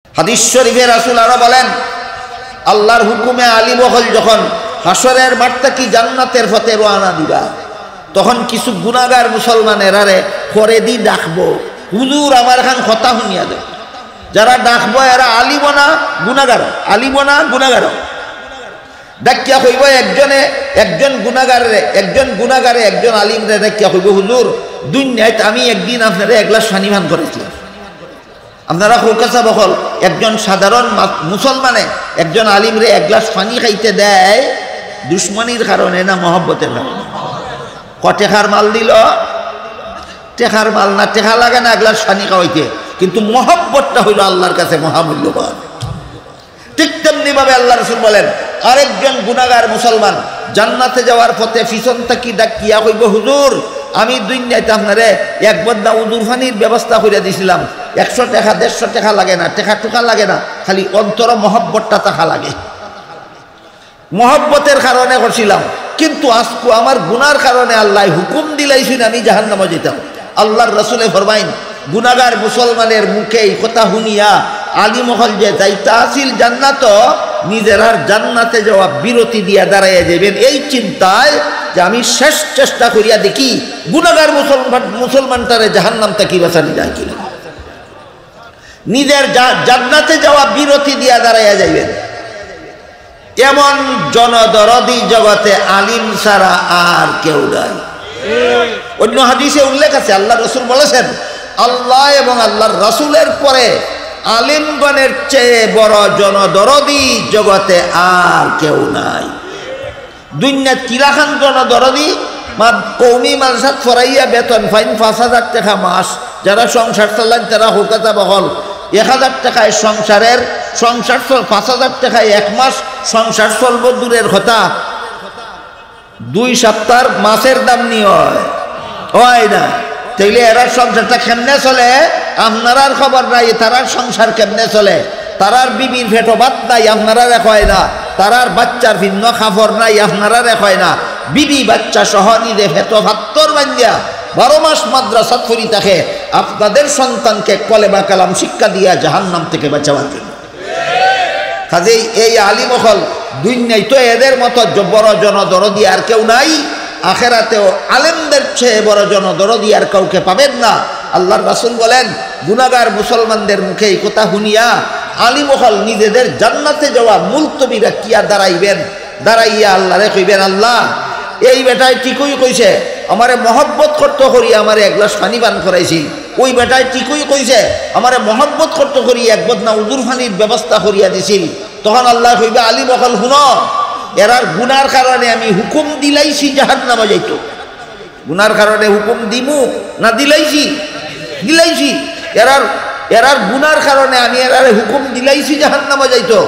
হাদিস শরীফে রাসূল আরো বলেন, আল্লাহর হুকুমে আলিম হল যখন হাসরের মাঠ থেকে জান্নাতের পথে রওনা দিবা, তখন কিছু গুনাহগার মুসলমানের আরে করে দি ডাকবো, হুজুর আমার খান কথা শুনিয়া দেব। যারা ডাকবো এরা আলিম না গুনাহগার, আলিম না গুনাহগার। ডাকিয়া কইব একজন গুনাহগারে একজন আলিমরে ডাকিয়া কইব, হুজুর দুনিয়ায় আমি একদিন আপনারা এক গ্লাস পানি পান করেছিলাম। আপনারা কলকাতা বহল একজন সাধারণ মুসলমানে একজন আলিমরে এক গ্লাস পানি খাইতে দেয় দুশ্মনির কারণে না মহব্বতের কারণে? টেকার মাল দিল, টেকার মাল না, টেকা লাগে না এক গ্লাস পানি খাওয়াইতে, কিন্তু মহব্বতটা হইল আল্লাহর কাছে মহামূল্যবান। ঠিক তেমনি ভাবে আল্লাহ রাসূল বলেন, আরেকজন গুনাহগার মুসলমান জান্নাতে যাওয়ার পথে পিছন থেকে ডাকিয়া কইব, হুজুর আমি দুনিয়াতে আপনারে এক বদনা উজুর পানির ব্যবস্থা করে দিয়েছিলাম, 100 টাকা 150 টাকা লাগে না, টাকা টুকা লাগে না, খালি অন্তর মহব্বতটা টাকা লাগে, মহব্বতের কারণে করছিলাম, কিন্তু আজকে আমার গুনার কারণে আল্লাহ হুকুম দিলাইছেন আমি জাহান্নামে যেতাম। আল্লাহর রাসূলে ফরমাইন, গুনাহগার মুসলমানের মুখে এই কথা শুনিয়া আলিম হল যে যাইতা আসিল জান্নাত, নিজের আর জান্নাতে যাওয়া বিরতি দিয়া দাঁড়াইয়া যাবেন এই চিন্তায় যে আমি শেষ চেষ্টা করিয়া দেখি গুনাহগার মুসলমানটারে জাহান্নাম থেকে বাঁচানি যায় কিনা। নিজের জান্নাতে যাওয়া বিরতি দিয়া দাঁড়াইয়া যাইবেন। এমন জনদরদি জগতে আলিম ছাড়া আর কেউ নাই। অন্য হাদিসে উল্লেখ আছে, আল্লাহ রাসূল বলেছেন, আল্লাহ এবং আল্লাহর রাসূলের পরে আলিমগণের চেয়ে বড় জনদরদি জগতে আর কেউ নাই। দুনিয়া কিরাখান জনদরদি, কৌমি মাদ্রাসাত ফরাইয়া বেতন ফাইন 5,000 টাকা মাস, যারা সংসার চালান তারা হোকাতা বহল 1,000 টাকায় সংসার 5,000 টাকায় এক মাস সংসার চলব দূরের কথা, 2 সপ্তাহ মাছের দাম নিয়ে হয় না। তাইলে এরা সংসারটা কেমনে চলে আপনার খবর নাই, তারার সংসার কেমনে চলে, তারার বিবির ফেটো ভাত নাই আপনারা হয় না, তারার বাচ্চার ভিন্ন খাফর নাই আপনারা হয় না, বিবি বাচ্চা সহ নিজে ফেটো ভাত্তর বান্ধিয়া 12 মাস মাদ্রাসাত ফরি থাকে আপনাদের সন্তানকে কলেমা কালাম শিক্ষা দিয়া জাহান্নাম থেকে বাঁচাবার জন্য। কাজেই এই আলিম হল দুনিয়ায় তো এদের মতো বড় জনদরদি আর কেউ নাই, আখেরাতেও আলেমদের চেয়ে বড় জনদরদি আর কাউকে পাবেন না। আল্লাহর রাসূল বলেন, গুনাহগার মুসলমানদের মুখে এই কথা শুনিয়া আলিম হল নিজেদের জান্নাতে যাওয়া মুলতবিরা কিয়া দাঁড়াইবেন, দাঁড়াইয়া আল্লাহরে কইবেন, আল্লাহ এই বেটায় ঠিকই কইছে আমারে মহব্বত করতে করি আমারে এক গ্লাস পানি পান করাইছি, ওই বেটায় ঠিকই কইছে আমারে মহব্বত করতে করি এক বদনা উজুর পানির ব্যবস্থা করিয়া দিছিল। তখন আল্লাহ কইবে, আলিম হল শুনো, এরার গুনার কারণে আমি হুকুম দিলাইছি জাহান্নামে যাইতো। গুনার কারণে হুকুম দিমু না দিলাইছি? দিলাইছি। এরার গুনার কারণে আমি এরারে হুকুম দিলাইছি জাহান্নামে যাইতো।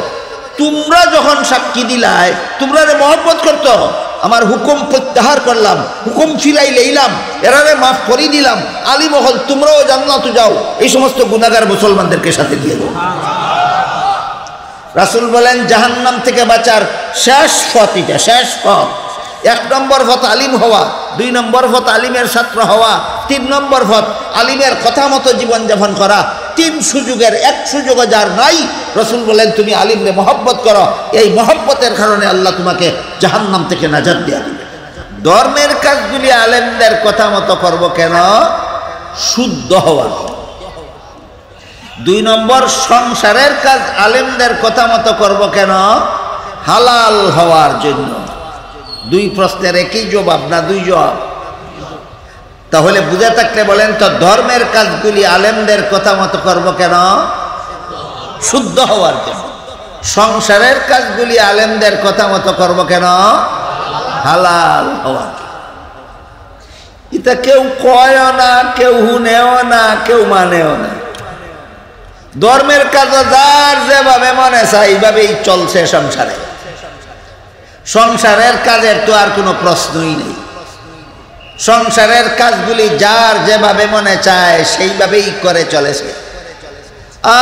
তোমরা যখন সাক্ষী দিলাই তোমরা মহব্বত করতো, আমার হুকুম প্রত্যাহার করলাম, হুকুম ফিরাই লইলাম, এরারে মাফ করে দিলাম, আলিম হল তোমরাও জান্নাতে যাও, এই সমস্ত গুনাহগার মুসলমানদেরকে সাথে দিয়ে দাও। রাসূল বলেন, জাহান্নাম থেকে বাঁচার শেষ পথ এটা, শেষ পথ। 1 নম্বর পথ আলিম হওয়া, 2 নম্বর পথ আলিমের ছাত্র হওয়া, 3 নম্বর পথ আলিমের কথা মতো জীবনযাপন করা। 3 সুযোগের 1 সুযোগও যার নাই, রাসূল বলেন তুমি আলিমরে মহব্বত করো, এই মহব্বতের কারণে আল্লাহ তোমাকে জাহান্নাম থেকে নাজাত দেয়া দিবে। ধর্মের কাজগুলি আলেমদের কথা মতো করব কেন? শুদ্ধ হওয়া। 2 নম্বর, সংসারের কাজ আলেমদের কথা মতো করব কেন? হালাল হওয়ার জন্য। 2 প্রশ্নের একই জবাব না 2 জবাব? তাহলে বুঝে থাকলে বলেন তো, ধর্মের কাজগুলি আলেমদের কথা মতো করব কেন? শুদ্ধ হওয়ার জন্য। সংসারের কাজগুলি আলেমদের কথা মতো করব কেন? হালাল হওয়ার জন্য। এটা কেউ কয়ও না, কেউ শুনেও না, কেউ মানেও না। ধর্মের কাজ যার যেভাবে মনে চায় এইভাবেই চলছে সংসারে। সংসারের কাজের তো আর কোনো প্রশ্নই নেই। সংসারের কাজগুলি যার যেভাবে মনে চায় সেইভাবেই করে চলেছে।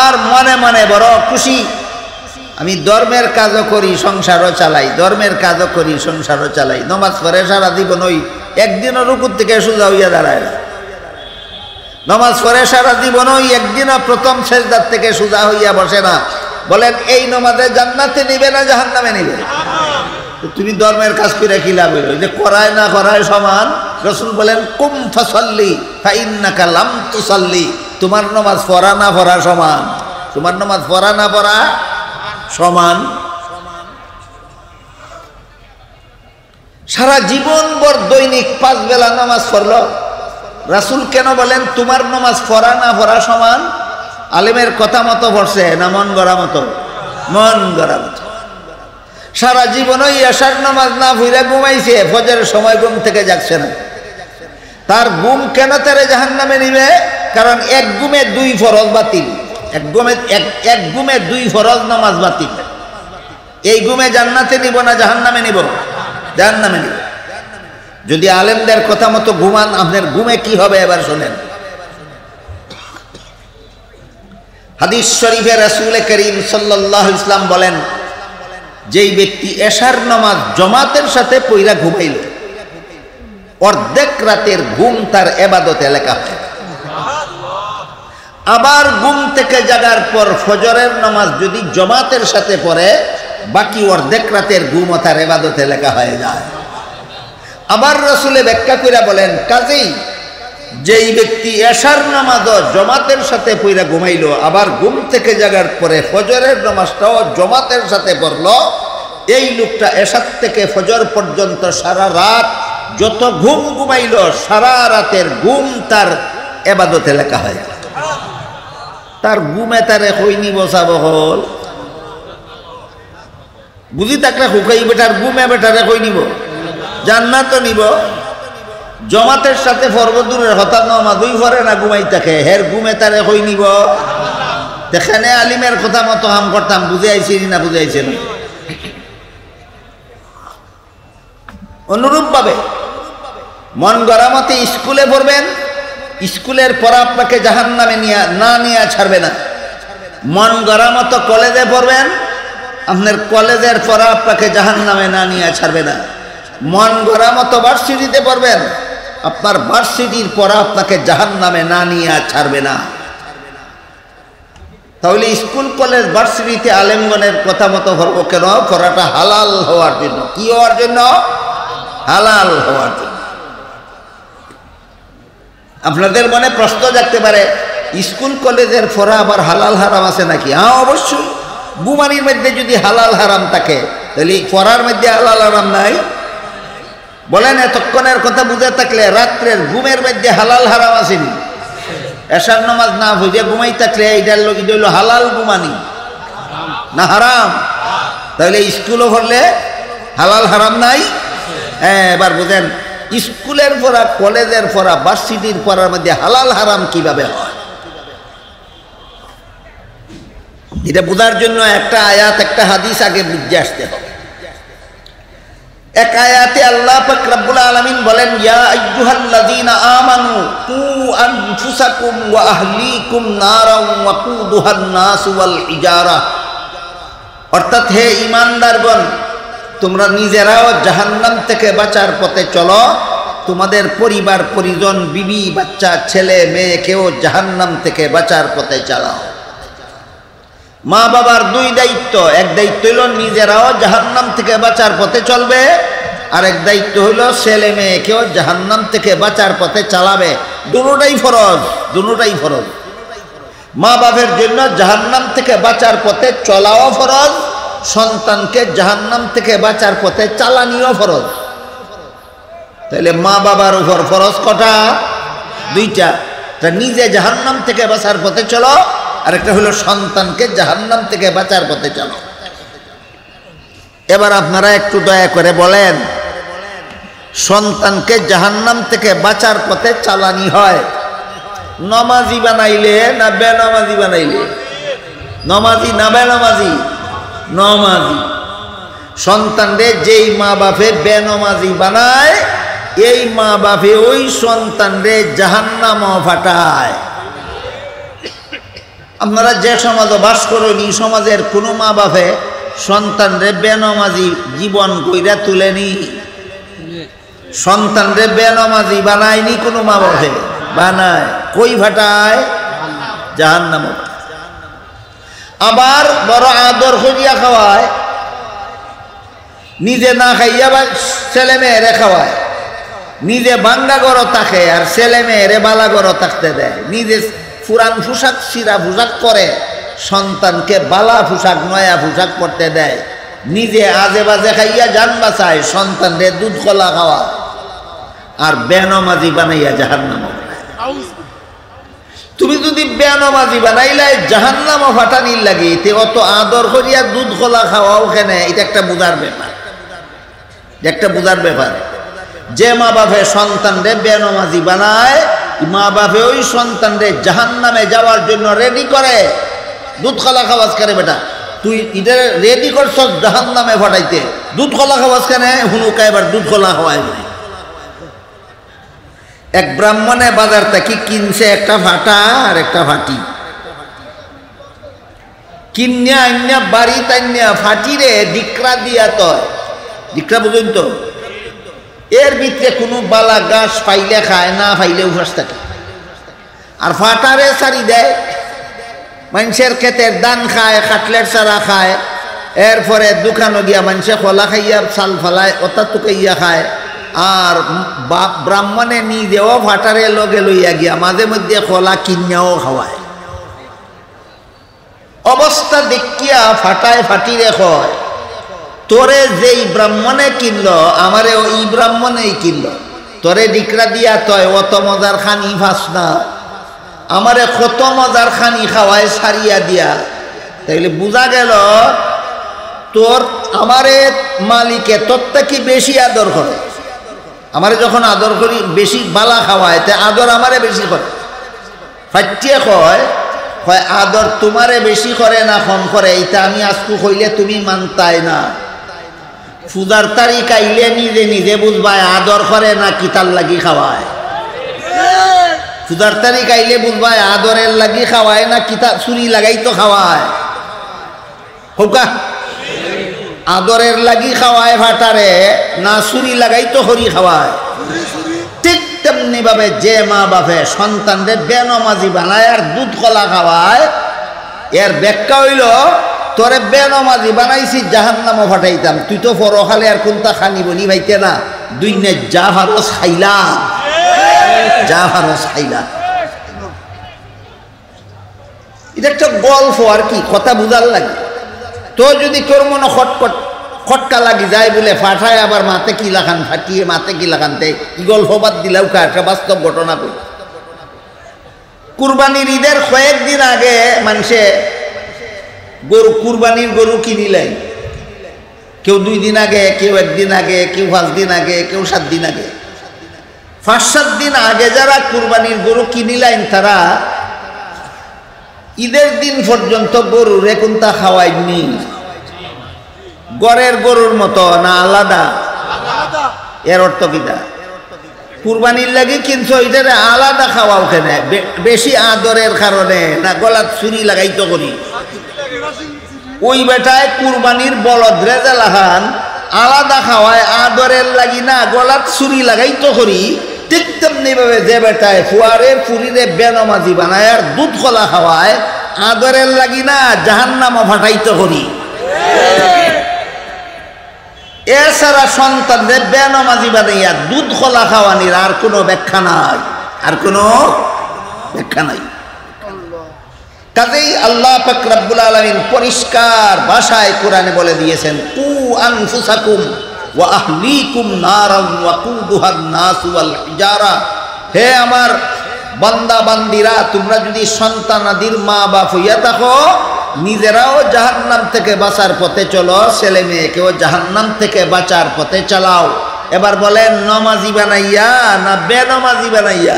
আর মনে মনে বড় খুশি, আমি ধর্মের কাজও করি সংসারও চালাই, ধর্মের কাজও করি সংসারও চালাই, নমাজ পড়ে সারা জীবন ওই একদিনও রুকুর থেকে সোজা হইয়া দাঁড়ায় না। নামাজ পড়ে সারা জীবনই একদিনও প্রথম সেজদার থেকে সোজা হইয়া বসে না, বলেন এই নামাজে জান্নাতে নিবে না জাহান্নামে নিবে? তুমি ধর্মের কাজ করে কি লাভ হইল? যে করায় না করায় সমান। রাসূল বলেন কুম ফাসাল্লি ফাইন্নাকা লাম তুসাল্লি, তোমার নামাজ পড়া না পড়া সমান, তোমার নামাজ পড়া না পড়া সমান। সারা জীবন ভর দৈনিক 5 বেলা নামাজ পড়ল, রাসূল কেন বলেন তোমার নামাজ পড়া না পড়া সমান? আলেমের কথা মতো পড়ছে না মন গড়া মতো? মন গড়া মতো। সারা জীবনই এশার নামাজ না পড়ে ঘুমাইছে, ফজরের সময় ঘুম থেকে জাগছে না। তার ঘুম কেন তারে জাহান্নামে নিবে? কারণ এক ঘুমে 2 ফরজ বাতিল, এক ঘুমে 2 ফরজ নামাজ বাতিল। এই ঘুমে জান্নাতে নিব না জাহান্নামে নিব? জাহান্নামে নিব। যদি আলেমদের কথা মতো ঘুমান, আপনার ঘুমে কি হবে এবার শোনেন। হাদিস শরীফে রাসূল করিম সাল্লাল্লাহু আলাইহি ওয়াসাল্লাম বলেন, যেই ব্যক্তি এশার নামাজ জামাতের সাথে পইরা ঘুমাইল, অর্ধেক রাতের ঘুম তার ইবাদতে লেখা হয়। আবার ঘুম থেকে জাগার পর ফজরের নামাজ যদি জামাতের সাথে পড়ে, বাকি অর্ধেক রাতের ঘুমও তার ইবাদতে লেখা হয়ে যায়। আবার রাসূলে ব্যাখ্যা করে বলেন, কাজেই যেই ব্যক্তি এশার নামাজও জামাতের সাথে পড়া ঘুমাইল, আবার ঘুম থেকে জাগার পরে ফজরের নামাজটাও জামাতের সাথে পড়ল, এই লোকটা এশার থেকে ফজর পর্যন্ত সারা রাত যত ঘুম ঘুমাইল, সারা রাতের ঘুম তার ইবাদতে লেখা হয়। তার ঘুমে তারে কইনি বসাবো হল বুঝি তাকে হুকাই বেটার ঘুমে বেটারে কই নিব? জান্নাত নিব। জমাতের সাথে ফরবদুরের হতার নামাজই পড়ে না, ঘুমাই থাকে, হের ঘুমে তারে কই নিব? যেখানে আলিমের কথা মতো হাম করতাম, বুঝে আইছি না বুঝে আইছে না? অনুরূপভাবে মন গড়া মতে স্কুলে পড়বেন, স্কুলের পড়া আপনাকে জাহান্নামে নিয়ে ছাড়বে না। মন গড়া মতো কলেজে পড়বেন, আপনার কলেজের পড়া আপনাকে জাহান্নামে না নিয়ে ছাড়বে না। মন গড়া মতো ভার্সিটিতে পড়বেন, আপনার ভার্সিটির পড়া আপনাকে জাহান্নামে না নিয়ে ছাড়বে না। তাহলে স্কুল কলেজ ভার্সিটিতে আলেমগণের কথা মতো পড়বো কেন? পড়াটা হালাল হওয়ার জন্য। কি হওয়ার জন্য? হালাল হওয়ার জন্য। আপনাদের মনে প্রশ্ন জাগতে পারে, স্কুল কলেজের পড়া আবার হালাল হারাম আছে নাকি? হ্যাঁ, অবশ্যই। ঘুমানির মধ্যে যদি হালাল হারাম থাকে, তাহলে পড়ার মধ্যে হালাল হারাম নাই? বলেন, এতক্ষণের কথা বুঝে থাকলে রাত্রের ঘুমের মধ্যে হালাল হারাম আসেনি? এশার নামাজ না বুঝে ঘুমাই থাকলে এটার লোক এটা হলো হালাল ঘুমানি না হারাম? তাহলে স্কুলও পড়লে হালাল হারাম নাই? হ্যাঁ, এবার বুঝেন স্কুলের পড়া, কলেজের পড়া, ভার্সিটির পড়ার মধ্যে হালাল হারাম কিভাবে হয়। এটা বোঝার জন্য একটা আয়াত, একটা হাদিস আগে বুঝে আসতে হবে। এক আয়াতে আল্লাহ পাক রব্বুল আলামিন বলেন, ইয়া আইয়ুহাল্লাযীনা আমানু কু আনফুসাকুম ওয়া আহলিকুম নারান ওয়াকুদুহান নাস ওয়াল হিজারা। অর্থাৎ, হে ঈমানদারগণ, তোমরা নিজেরাও জাহান্নাম থেকে বাঁচার পথে চলো, তোমাদের পরিবার পরিজন, বিবি বাচ্চা, ছেলে মেয়েকেও জাহান্নাম থেকে বাঁচার পথে চালাও। মা বাবার 2 দায়িত্ব। এক দায়িত্ব হইল নিজেরাও জাহান্নাম থেকে বাঁচার পথে চলবে, আর এক দায়িত্ব হইল ছেলে মেয়েকেও জাহান্নাম থেকে বাঁচার পথে চালাবে। দুটোটাই ফরজ, দুটোটাই ফরজ। মা বাবার জন্য জাহান্নাম থেকে বাঁচার পথে চলাও ফরজ, সন্তানকে জাহান্নাম থেকে বাঁচার পথে চালানিও ফরজ। তাহলে মা বাবার উপর ফরজ কটা? 2টা। নিজে জাহান্নাম থেকে বাঁচার পথে চলো, আর একটা হলো সন্তানকে জাহান্নাম থেকে বাঁচার পথে চলো। এবার আপনারা একটু দয়া করে বলেন, সন্তানকে জাহান্নাম থেকে বাঁচার পথে চালানি হয় নমাজি বানাইলে না বেনামাজি বানাইলে? নমাজি না বেনামাজি? নমাজি। সন্তানরে যেই মা বাপে বেনমাজি বানায়, এই মা বাপে ওই সন্তানরে জাহান্নামে ফাটায়। আপনারা যে সমাজে বাস করেন, এই সমাজের কোনো মা বাপে সন্তানরে বেনমাজি জীবন কইরা তুলেনি, সন্তানরে বেনমাজি বানায়নি কোনো মা বাপে? বানায়। কই ফাটায়? জাহান্নাম। আবার বড় আদর করিয়া খাওয়ায়, নিজে না খাইয়া বা ছেলে মেয়েরে খাওয়ায়, নিজে বাঙ্গা গড় থাকে আর ছেলে মেয়েরে বালা গড় থাকতে দেয়, নিজে পুরান পোশাক চিরা পোশাক করে সন্তানকে বালা পোশাক নয়া পোশাক পরতে দেয়, নিজে আজে বাজে খাইয়া জান বাঁচায়, সন্তানরে দুধ কলা খাওয়া, আর বেনমাজি বানাইয়া জাহান্নাম। তুমি যদি বেনমাজি বানাইলাই জাহান্নাম ফাটানির লাগে, তে অত আদর করিয়া দুধ কলা খাওয়া ওখানে, এটা একটা বুঝার ব্যাপার, একটা বুঝার ব্যাপার। যে মা বাপে সন্তানরে বেনমাজি বানায়, মা বাপে ওই সন্তানরে জাহান্নামে যাওয়ার জন্য রেডি করে। দুধ কলা খাওয়াজ করে বেটা, তুই এটা রেডি করছ জাহান্নামে ফাটাইতে, দুধ কলা খাওয়াজ কেনে? হুনুকা এবার দুধ কলা খাওয়াই। এক ব্রাহ্মণে বাজার থেকে কিনছে একটা ফাটা আর একটা ফাটি, কিনিয়া আইনিয়া বাড়ি তাইনিয়া ফাটিরে ডিকরা দিয়া, তয় ডিকরা বুঝুন তো, এর ভিতরে কোনো বালা গাছ পাইলে খায়, না পাইলে উপাস থাকে, আর ফাটারে সারি দেয়। মানুষের ক্ষেতের ধান খায়, কাটলেট চারা খায়, এরপরে দোকানে গিয়া মানুষে খোলা খাইয়া চাল ফেলায়, ওটা টুকাইয়া খায়। আর ব্রাহ্মণে নিজেও ফাটারে লগে লইয়া গিয়া মাঝে মধ্যে খোলা কিনিয়াও খাওয়ায়। অবস্থা দেখিয়া ফাটায় ফাটিরে কয়, তোরে যেই ব্রাহ্মণে কিনলো আমারে ওই ব্রাহ্মণেই কিনলো, তোরে ডিকরা দিয়া তয় অত মজার খানি ফাস না, আমারে কত মজার খানি খাওয়ায় সারিয়া দিয়া। তাইলে বোঝা গেল তোর আমারে মালিকে তোর থেকে বেশি আদর করে, আমারে যখন আদর করি বেশি বালা খাওয়ায়, তে আদর আমারে বেশি করে। ফাটিয়ে কয় কয় আদর তোমারে বেশি করে না কম করে, এইটা আমি আজকু কইলে তুমি মানতাই না। ফুদার তারিখ আইলে নিজে নিজে বুঝবায় আদর করে না কিতার লাগি খাওয়ায়। ফুদার তারিখ আইলে বুঝবায় আদরের লাগি খাওয়ায় না কিতা চুরি লাগাই তো খাওয়ায়। হোকা আদরের লাগি খাওয়ায় ফাটারে, না চুরি লাগাই তো হরি খাওয়ায়। ঠিক তেমনি ভাবে যে মা বাপে সন্তানরে বেনমাজি বানায় আর দুধ কলা খাওয়ায়, এর ব্যাখ্যা হইল তোরে বেনমাজি বানাইছি জাহান্নামও ফাটাইতাম, তুই তো পরখালে আর কোনটা খানি বলি ভাইতে না, দুই নে যা ভারস খাইলা, যা ভারস খাইলা। এটা একটা গল্প আর কি, কথা বুঝার লাগে। তো যদি তোর মনে খটকা লাগি যায় বলে ফাটায় আবার মাতে কি লাগান, ফাটিয়ে মাতে কি লাগানতে কি গল্প বাদ দিলেও একটা বাস্তব ঘটনা করি। কুরবানির ঈদের কয়েকদিন আগে মানুষে গরু, কুরবানির গরু কিনিলেন, কেউ 2 দিন আগে, কেউ 1 দিন আগে, কেউ 5 দিন আগে, কেউ 7 দিন আগে। 5-7 দিন আগে যারা কুরবানির গরু কিনিলেন তারা ঈদের দিন পর্যন্ত গরুরে কোনটা খাওয়ায়নি। গড়ের গরুর মতো না আলাদা? এর অর্থ কিটা? কুরবানির লাগে কিনছো এটারে আলাদা খাওয়াও কেন? বেশি আদরের কারণে না গলাত ছুরি লাগাইতো করি? ওই বেটায় কুরবানির বলদ রেজালাহান আলাদা খাওয়ায় আদরের লাগি না গলাত ছুরি লাগাইতো করি। ঠিক তেমনি ভাবে যে বেটায় ফুয়ারের ফুরিরে বেনমাজি বানায় আর দুধ কলা খাওয়ায় আদরের লাগি না জাহান্নামও ফাটাইতো করি। এছাড়া সন্তানদের বেনমাজি বানাইয়া দুধ কলা খাওয়ানির আর কোনো ব্যাখ্যা নাই, আর কোনো ব্যাখ্যা নাই। কাজেই আল্লাহ পাক রব্বুল আলামিন পরিষ্কার ভাষায় কোরআনে বলে দিয়েছেন, কু আনফুসাকুম ওয়া আহলিকুম নারান ওয়াকুদুহান নাস ওয়াল হিজারা। হে আমার বান্দা বান্দিরা, তোমরা যদি সন্তানাদির মা বাপ হইয়া থাকো, নিজেরাও জাহান্নাম থেকে বাঁচার পথে চলো, ছেলে মেয়েকেও জাহান্নাম থেকে বাঁচার পথে চালাও। এবার বলেন নমাজি বানাইয়া না বেনমাজি বানাইয়া?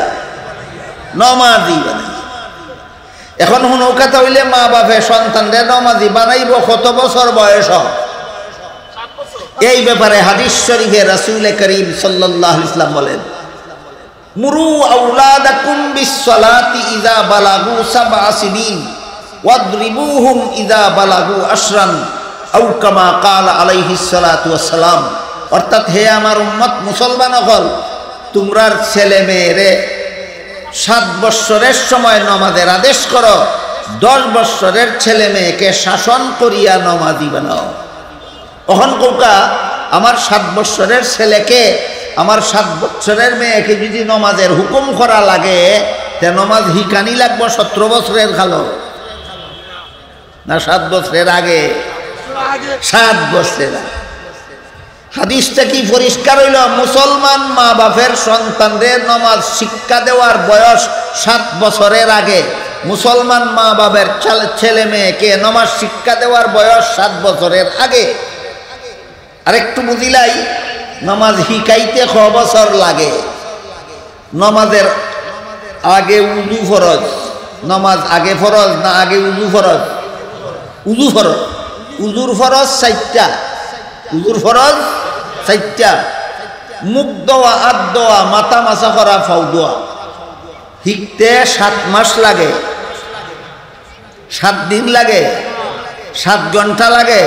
নমাজি বানাইয়া। এখন হুনৌকাতা হইলে মা বাপে সন্তানদের নমাজি বানাইব কত বছর বয়স? এই ব্যাপারে হাদিস শরীফে রাসূল করিম সাল্লাল্লাহু আলাইহি ওয়াসাল্লাম বলেন, মুরু আওলাদাকুম বিসসালাতি ইযা বালাগু 7 সিনিন ওয়াদরিবুহুম ইযা বালাগু 10 আও কামা ক্বালা আলাইহিস সালাতু ওয়াসসালাম। অর্থাৎ হে আমার উম্মত মুসলমান হল, তোমরার ছেলে মেয়েরে 7 বৎসরের সময় নমাজের আদেশ করো, 10 বৎসরের ছেলে মেয়েকে শাসন করিয়া নমাজি বানাও। অহন কৌকা আমার 7 বৎসরের ছেলেকে, আমার 7 বৎসরের মেয়েকে যদি নমাজের হুকুম করা লাগে, তে নমাজ হিকানি লাগবো 17 বছরের খালো না 7 বছরের আগে? 7 বছরের আগে। হাদিসটা কি পরিষ্কার হইল? মুসলমান মা বাপের সন্তানদের নমাজ শিক্ষা দেওয়ার বয়স 7 বছরের আগে। মুসলমান মা বাপের ছেলে মেয়েকে নমাজ শিক্ষা দেওয়ার বয়স 7 বছরের আগে। আরেকটু বুঝিলাই, নমাজ হিকাইতে ক বছর লাগে? নমাজের আগে উজু ফরজ। নমাজ আগে ফরজ না আগে উজু ফরজ? উজু ফরজ। উজুর ফরজ 4টা। উজুর ফরজ 4টা। মুখ দোয়া, হাত দোয়া, মাথা মাসা করা, ফাউ দোয়া। শিখতে 7 মাস লাগে, 7 দিন লাগে, 7 ঘন্টা লাগে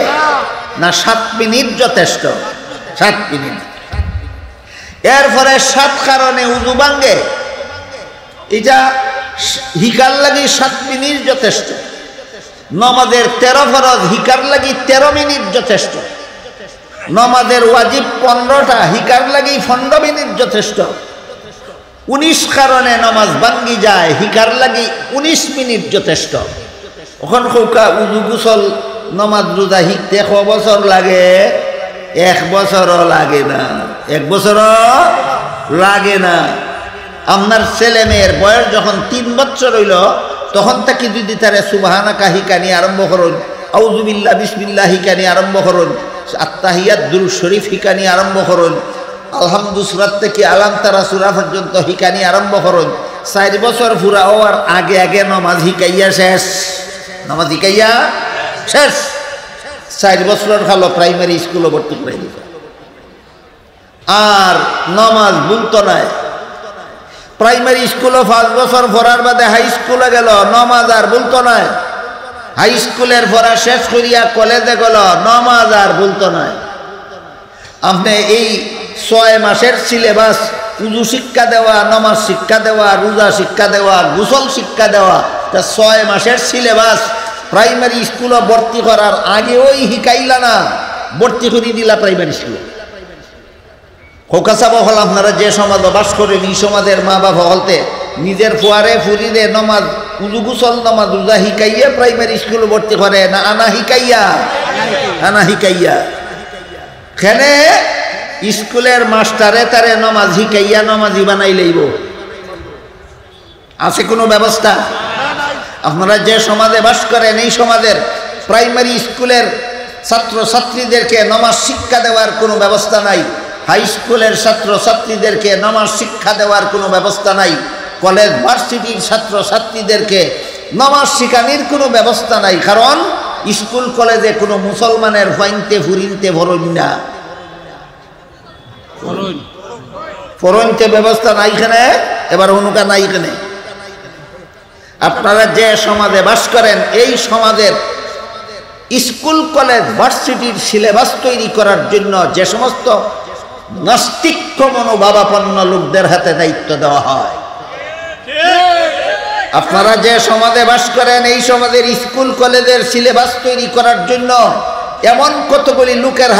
না 7 মিনিট যথেষ্ট? 7 মিনিট। এরপরে 7 কারণে উজু ভাঙ্গে, এটা হিকার লাগি 7 মিনিট যথেষ্ট। নমাজের 13 ফরজ, হিকার লাগি 13 মিনিট যথেষ্ট। নমাজের ওয়াজিব 15টা, হিকার লাগি 15 মিনিট যথেষ্ট। 19 কারণে নমাজ ভাঙ্গি যায়, হিকার লাগি 19 মিনিট যথেষ্ট। ওখান কৌকা উজু গুসল নমাজ রোজা শিখতে ক বছর লাগে? 1 বছরও লাগে না। 1 বছরও লাগে না। আপনার ছেলে মেয়ের বয়স যখন 3 বছর হইল, তখন থেকে যদি তারে সুবহানাকা হিকানি আরম্ভ করুন, আউযুবিল্লাহ বিসমিল্লাহ হিকানি আরম্ভ করুন, আত্তাহিয়াত দুরূদ শরীফ হিকানি আরম্ভ করুন, আলহামদু সূরা থেকে আলাম তারা সূরা পর্যন্ত হিকানি আরম্ভ করুন। 4 বছর পুরা হওয়ার আগে আগে নমাজ হিকাইয়া শেষ। নমাজ হিকাইয়া শেষ। 4 বছরের খালো প্রাইমারি স্কুলে ভর্তি করে দিত। আর নমাজ বলতো নাই। প্রাইমারি স্কুলে 5 বছর পড়ার বাদে হাই স্কুলে গেল, নমাজ আর বলতো নাই। হাই স্কুলের পড়া শেষ করিয়া কলেজে গেল, নমাজ আর বলতো নাই। আপনি এই 6 মাসের সিলেবাস, উজু শিক্ষা দেওয়া, নমাজ শিক্ষা দেওয়া, রোজা শিক্ষা দেওয়া, গোসল শিক্ষা দেওয়া, তা 6 মাসের সিলেবাস প্রাইমারি স্কুলে ভর্তি করার আগে ওই হিকাইলা না, ভর্তি করে দিলা প্রাইমারি স্কুলে। খোকাসাব হল আপনারা যে সমাজে বাস করেন, এই সমাজের মা বাবা হলতে নিজের ফুয়ারে ফুরিরে নমাজ উজু গুসল নমাজ রোজা হিকাইয়া প্রাইমারি স্কুলে ভর্তি করে না আনা হিকাইয়া? আনা হিকাইয়া। খেনে স্কুলের মাস্টারে তারে নমাজ হিকাইয়া নমাজি বানাই লইব? আছে কোনো ব্যবস্থা? আপনারা যে সমাজে বাস করেন, এই সমাজের প্রাইমারি স্কুলের ছাত্র ছাত্রীদেরকে নমাজ শিক্ষা দেওয়ার কোনো ব্যবস্থা নাই। হাই স্কুলের ছাত্র ছাত্রীদেরকে নমাজ শিক্ষা দেওয়ার কোনো ব্যবস্থা নাই। কলেজ ভার্সিটির ছাত্র ছাত্রীদেরকে নমাজ শিখানির কোনো ব্যবস্থা নাই। কারণ স্কুল কলেজে কোনো মুসলমানের ফাইনতে ফুরিনতে ভরণ না, ফরনতে ব্যবস্থা নাই এখানে। এবার অনুকা নাই এখানে। আপনারা যে সমাজে বাস করেন, এই সমাজের স্কুল কলেজ ভার্সিটির সিলেবাস তৈরি করার জন্য যে সমস্ত নাস্তিক্য মনোভাবাপন্ন লোকদের হাতে দায়িত্ব দেওয়া হয়। আপনারা যে সমাজে বাস করেন, এই সমাজের স্কুল কলেজের সিলেবাস তৈরি করার জন্য এমন কতগুলি লোকের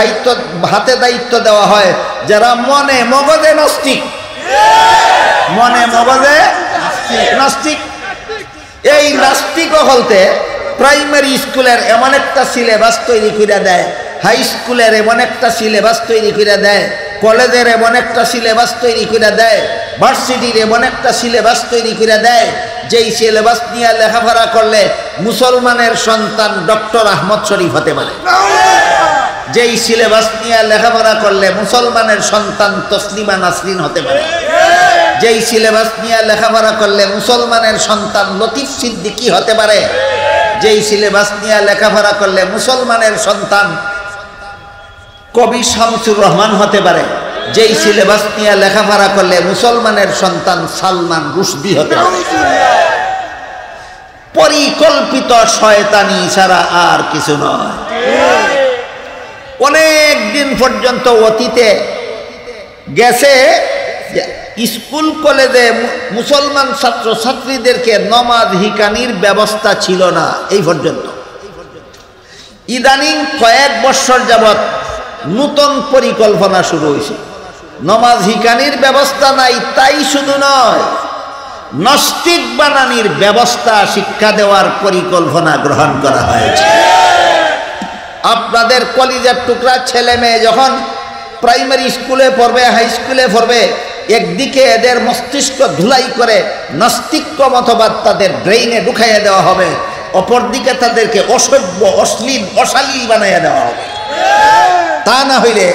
হাতে দায়িত্ব দেওয়া হয় যারা মনে মগজে নাস্তিক। মনে মগজে নাস্তিক। এই নাস্তিক হলতে প্রাইমারি স্কুলের এমন একটা সিলেবাস তৈরি করে দেয়, হাই স্কুলের এমন একটা সিলেবাস তৈরি করে দেয়, কলেজের এমন একটা সিলেবাস তৈরি করে দেয়, ভার্সিটির এমন একটা সিলেবাস তৈরি করে দেয়, যেই সিলেবাস নিয়ে লেখাপড়া করলে মুসলমানের সন্তান ডক্টর আহমদ শরীফ হতে পারে। যেই সিলেবাস নিয়ে লেখাপড়া করলে মুসলমানের সন্তান তসলিমা নাসরিন হতে পারে। যেই সিলেবাস নিয়ে লেখাপড়া করলে মুসলমানের সন্তান লতিফ সিদ্দিকী হতে পারে। যেই সিলেবাস নিয়ে লেখাপড়া করলে মুসলমানের সন্তান কবি শামসুর রহমান হতে পারে। যেই সিলেবাস নিয়ে লেখাপড়া করলে মুসলমানের সন্তান সালমান রুশদি হতে পারে। পরিকল্পিত শয়তানি ছাড়া আর কিছু নয়। অনেক দিন পর্যন্ত অতীতে গেছে স্কুল কলেজে মুসলমান ছাত্র ছাত্রীদেরকে নমাজ হিকানির ব্যবস্থা ছিল না এই পর্যন্ত। ইদানিং কয়েক বছর যাবৎ নূতন পরিকল্পনা শুরু হয়েছে। নমাজ হিকানির ব্যবস্থা নাই, তাই শুধু নয়, নাস্তিক বানানির ব্যবস্থা শিক্ষা দেওয়ার পরিকল্পনা গ্রহণ করা হয়েছে। আপনাদের কলিজার টুকরা ছেলে মেয়ে যখন প্রাইমারি স্কুলে পড়বে, হাই স্কুলে পড়বে, একদিকে এদের মস্তিষ্ক ধুলাই করে নাস্তিক্য মতবাদ তাদের ব্রেইনে ঢুকাইয়া দেওয়া হবে, অপরদিকে তাদেরকে অসভ্য, অশ্লীল, অশালীল বানাইয়া দেওয়া হবে। তা না হইলে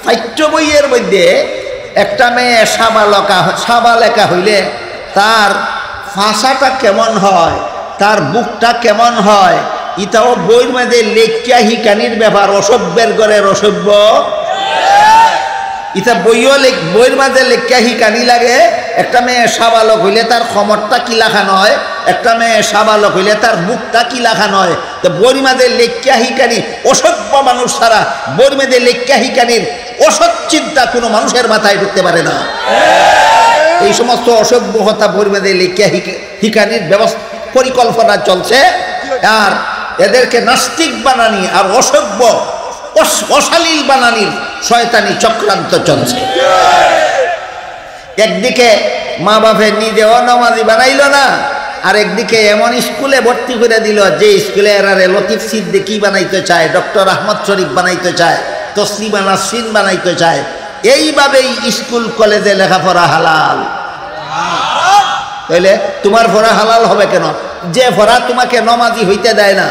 পাঠ্য বইয়ের মধ্যে একটা মেয়ে সাবালেকা হইলে তার ভাষাটা কেমন হয়, তার বুকটা কেমন হয়, ইটাও বইয়ের মধ্যে লেখিয়া হিকানির ব্যাপার। অসভ্যের ঘরের অসভ্য, ইটা বইয়ের মাঝে লেখিয়া হিকানি লাগে। একটা মেয়ে সাবালক হইলে তার খমরটা কি লাখানো হয়, একটা মেয়ে সাবালক হইলে তার মুখটা কি লাখানো হয়। তো বইয়ের মাঝে লেখিয়া হিকানি অসভ্য মানুষ ছাড়া বইয়ের মাঝে লেখিয়া হিকানির অসৎ চিন্তা কোনো মানুষের মাথায় ঢুকতে পারে না। এই সমস্ত অসভ্য হতা বইয়ের মাঝে লেখিয়া হিকানির ব্যবস্থা পরিকল্পনা চলছে, আর এদেরকে নাস্তিক বানানি আর অসভ্য অশালীল বানানির শয়তানি চক্রান্ত চলছে। একদিকে মা বাপের নিজেও নামাজি বানাইল না, আর একদিকে এমন স্কুলে ভর্তি করে দিল যে স্কুলে এরারে লতিফ সিদ্দিকী বানাইতে চায়, ডক্টর আহমদ শরীফ বানাইতে চায়, তসলিমা নাসরিন বানাইতে চায়। এইভাবেই স্কুল কলেজে লেখাপড়া হালাল। তাইলে তোমার পড়া হালাল হবে কেন? যে পড়া তোমাকে নমাজি হইতে দেয় না,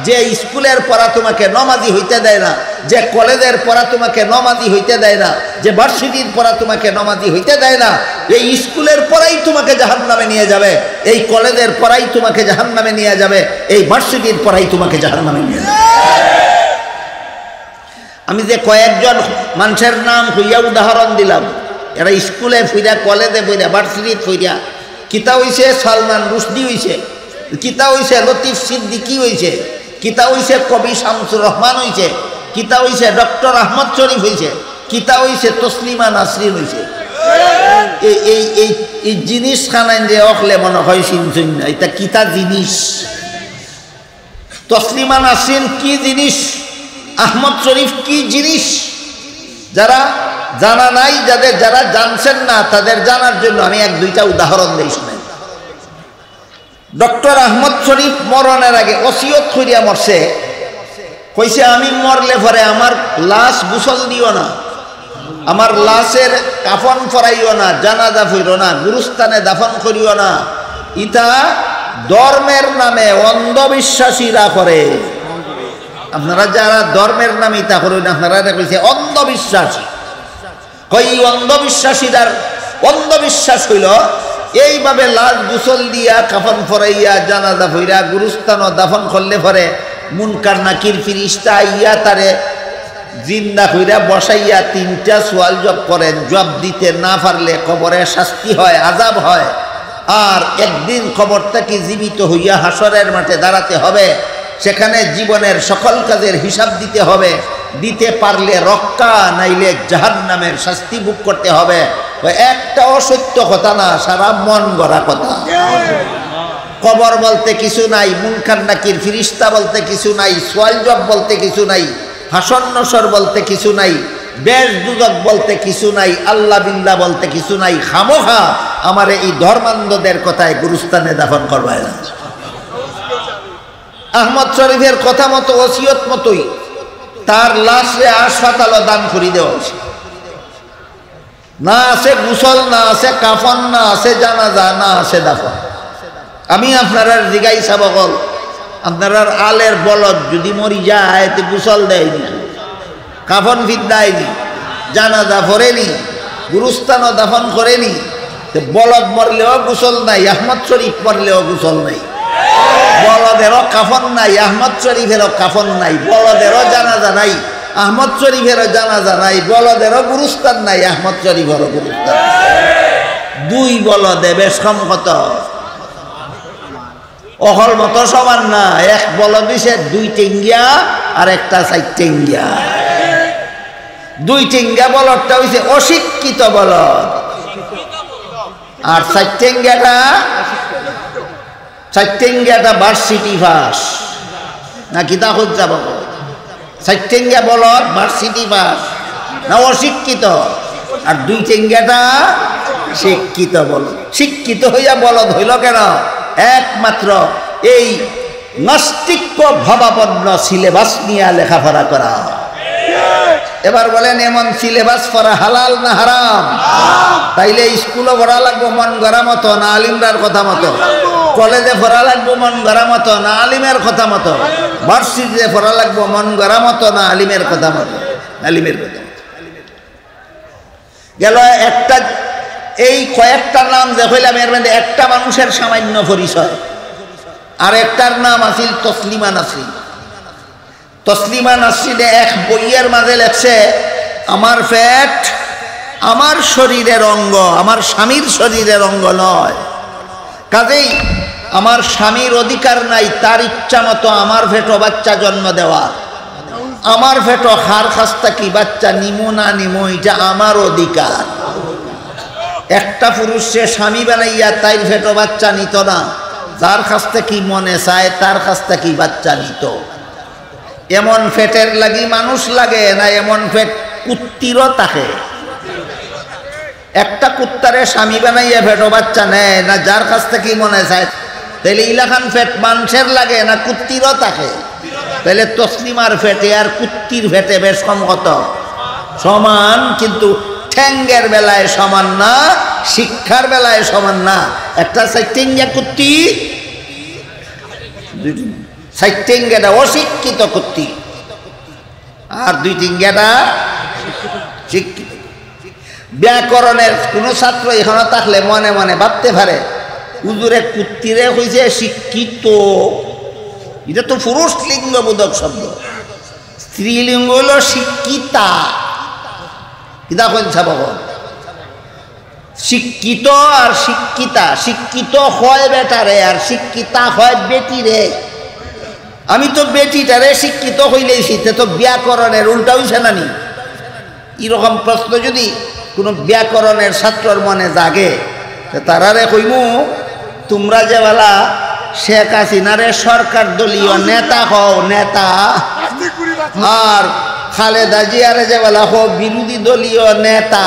যে স্কুলের পড়া তোমাকে নমাজি হইতে দেয় না, যে কলেজের পড়া তোমাকে নমাজি হইতে দেয় না, যে ভার্সিটির পড়া তোমাকে নমাজি হইতে দেয় না, এই স্কুলের পড়াই তোমাকে জাহান্নামে নিয়ে যাবে, এই কলেজের পড়াই তোমাকে জাহান্নামে নিয়ে যাবে, এই ভার্সিটির পড়াই তোমাকে জাহান্নামে নিয়ে যাবে। আমি যে কয়েকজন মানুষের নাম হইয়া উদাহরণ দিলাম, এরা স্কুলে ফিরা, কলেজে ফিরা, ভার্সিটি ফিরা, কিতা হইছে সালমান রুশদি হইছে, কিতা হইছে লতিফ সিদ্দিকী হইছে, কিতা হইছে কবি শামসুর রহমান হইছে, কিতা হইছে ডক্টর আহমদ শরীফ হইছে, কিতা হইছে তসলিমা নাসরিন হইছে। এই জিনিস খানাইন যে অখলে মনে হয় শুনছেন না, এটা কিতা জিনিস? তসলিমা নাসরিন কি জিনিস? আহমদ শরীফ কি জিনিস? যারা জানা নাই, যারা জানছেন না তাদের জানার জন্য আমি এক দুইটা উদাহরণ দিই, শুনেন। ডক্টর আহমদ শরীফ মরণের আগে ওসিয়ত করিয়া মরছে, কইছে আমি মরলে পরে আমার লাশ গোসল দিও না, আমার লাশের কাফন পরাইও না, জানাজা ফিরো না, গুরুস্থানে দাফন করিও না। ইটা ধর্মের নামে অন্ধবিশ্বাসীরা করে। আপনারা যারা ধর্মের নামে ইটা করেন, আপনারা কইছে অন্ধবিশ্বাসী। কই অন্ধবিশ্বাসীদার অন্ধবিশ্বাস হইল এইভাবে লাশ গোসল দিয়া, কাফন ফরাইয়া, জানাজা ফইরা, গুরুস্থান দাফন করলে পরে মুনকার নাকির ফিরিস্তা আইয়া তারে জিন্দা কইরা বসাইয়া তিনটা সওয়াল জবাব করেন। জবাব দিতে না পারলে কবরে শাস্তি হয়, আযাব হয়, আর একদিন কবর থেকে জীবিত হইয়া হাসরের মাঠে দাঁড়াতে হবে। সেখানে জীবনের সকল কাজের হিসাব দিতে হবে, দিতে পারলে রক্ষা, নাইলে জাহান্নামের শাস্তি ভোগ করতে হবে। একটা অসত্য কথা না, সারা মন গড়া কথা। কবর বলতে কিছু নাই, মুনকার নাকির ফিরিস্তা বলতে কিছু নাই, সওয়াল জবাব বলতে কিছু নাই, হাসর নসর বলতে কিছু নাই, বেশ দুজক বলতে কিছু নাই, আল্লাহ বিল্লাহ বলতে কিছু নাই। খামোখা আমার এই ধর্মান্ধদের কথায় গুরুস্থানে দাফন করবায় না। আহমদ শরীফের কথা মতো, ওসিয়ত মতোই তার লাশে হাসপাতাল দান করে দেওয়া হয়েছে। না আছে গোসল, না আছে কাফন, না আছে জানাজা, না আছে দাফন। আমি আপনারা জিগাই সাবকল, আপনার আলের বলদ যদি মরি যায় তো গোসল দেয়নি, কাফন ফিট দেয়নি, জানাজা পড়েনি, গুরুস্থানও দাফন করেনি, বলদ মরলেও গোসল নাই, আহমদ শরীফ মরলেও গোসল নাই। বলদেরও কাফন নাই, আহমদ শরীফেরও কাফন নাই। বলদেরও জানাজা নাই, আহমদ শরীফেরও জানাজা নাই। বলদেরও গুরুস্থান নাই, আহমদ শরীফেরও গুরুস্থান। দুই বলদে বেশ কম কত অহল মতো সমান না। এক বলদ দিছে দুই টেঙ্গিয়া আর একটা চার টেঙ্গিয়া। দুই টেঙ্গা বলদটা হইছে অশিক্ষিত বলদ, আর চারটেঙ্গিয়াটা ভার্সিটি পাস না কিতা খোঁজ যাব চারটেঙ্গিয়া বলত ভার্সিটি পাস না অশিক্ষিত আর দুই টেঙ্গিয়াটা শিক্ষিত বল শিক্ষিত হইয়া বলদ হইল কেন একমাত্র এই নাস্তিক্য ভাবাপন্ন সিলেবাস নিয়ে লেখাপড়া করা। এবার বলেন এমন সিলেবাস পড়া হালাল না হারাম? তাইলে স্কুলে পড়া লাগবো মন গড়া মতো না আলিমরার কথা মতো? কলেজে পড়া লাগবো মন গড়া মতো না আলিমের কথা মতো? ভার্সিটিতে পড়া লাগবো মন গড়া মতো না আলিমের কথা মতো? আলিমের কথা মতো গেল। একটা এই কয়েকটা নাম যে হইলাম এর মধ্যে একটা মানুষের সামান্য পরিচয়, আর একটার নাম আছিল তসলিমা নাসরিন। তসলিমা নাসরিনে এক বইয়ের মাঝে লেখছে, আমার পেট আমার শরীরের অঙ্গ, আমার স্বামীর শরীরের অঙ্গ নয়, কাজেই আমার স্বামীর অধিকার নাই তার ইচ্ছা মতো আমার পেটও বাচ্চা জন্ম দেওয়া। আমার পেটও হার খাস্তা কি বাচ্চা নিমু না নিমু এটা আমার অধিকার। একটা পুরুষ সে স্বামী বানাইয়া তাই পেটও বাচ্চা নিত না, যার কাছ থেকে মনে চায় তার কাছ থেকে বাচ্চা নিত। এমন পেটের লাগি মানুষ লাগে না, এমন পেট কুত্তিরও থাকে। একটা কুত্তারে স্বামী বানাইয়া পেটও বাচ্চা নেয় না, যার কাছ থেকে মনে চায়। তাহলে ইলাখান পেট মানুষের লাগে না কুত্তিরও থাকে? তাহলে তসলিমার পেটে আর কুত্তির পেটে বেশ কত সমান, কিন্তু ঠ্যাঙ্গের বেলায় সমান না, শিক্ষার বেলায় সমান না। একটা সাইটেঙ্গা কুত্তি, সাইটেঙ্গাটা অশিক্ষিত কুত্তি, আর দুই টিঙ্গাটা শিক্ষিত। ব্যাকরণের কোনো ছাত্র এখানে থাকলে মনে মনে ভাবতে পারে হুজুরে কুত্তিরে হইছে শিক্ষিত, এটা তো পুরুষ লিঙ্গবোধক শব্দ। স্ত্রীলিঙ্গ হইল শিক্ষিতা। কিতা কইছা বাবা? শিক্ষিত আর শিক্ষিতা। শিক্ষিত হয় বেটারে আর শিক্ষিতা হয় বেটিরে। আমি তো বেটিটারে শিক্ষিত হইলেইছি, তো ব্যাকরণের উল্টা হইছে না নি? এরকম প্রশ্ন যদি কোনো ব্যাকরণের ছাত্রর মনে জাগে, তারারে কইমু তোমরা যে বেলা শেখ হাসিনারে সরকার দলীয় নেতা হও নেতা, আর খালেদা জিয়ারে যে বেলা হো বিরোধী দলীয় নেতা,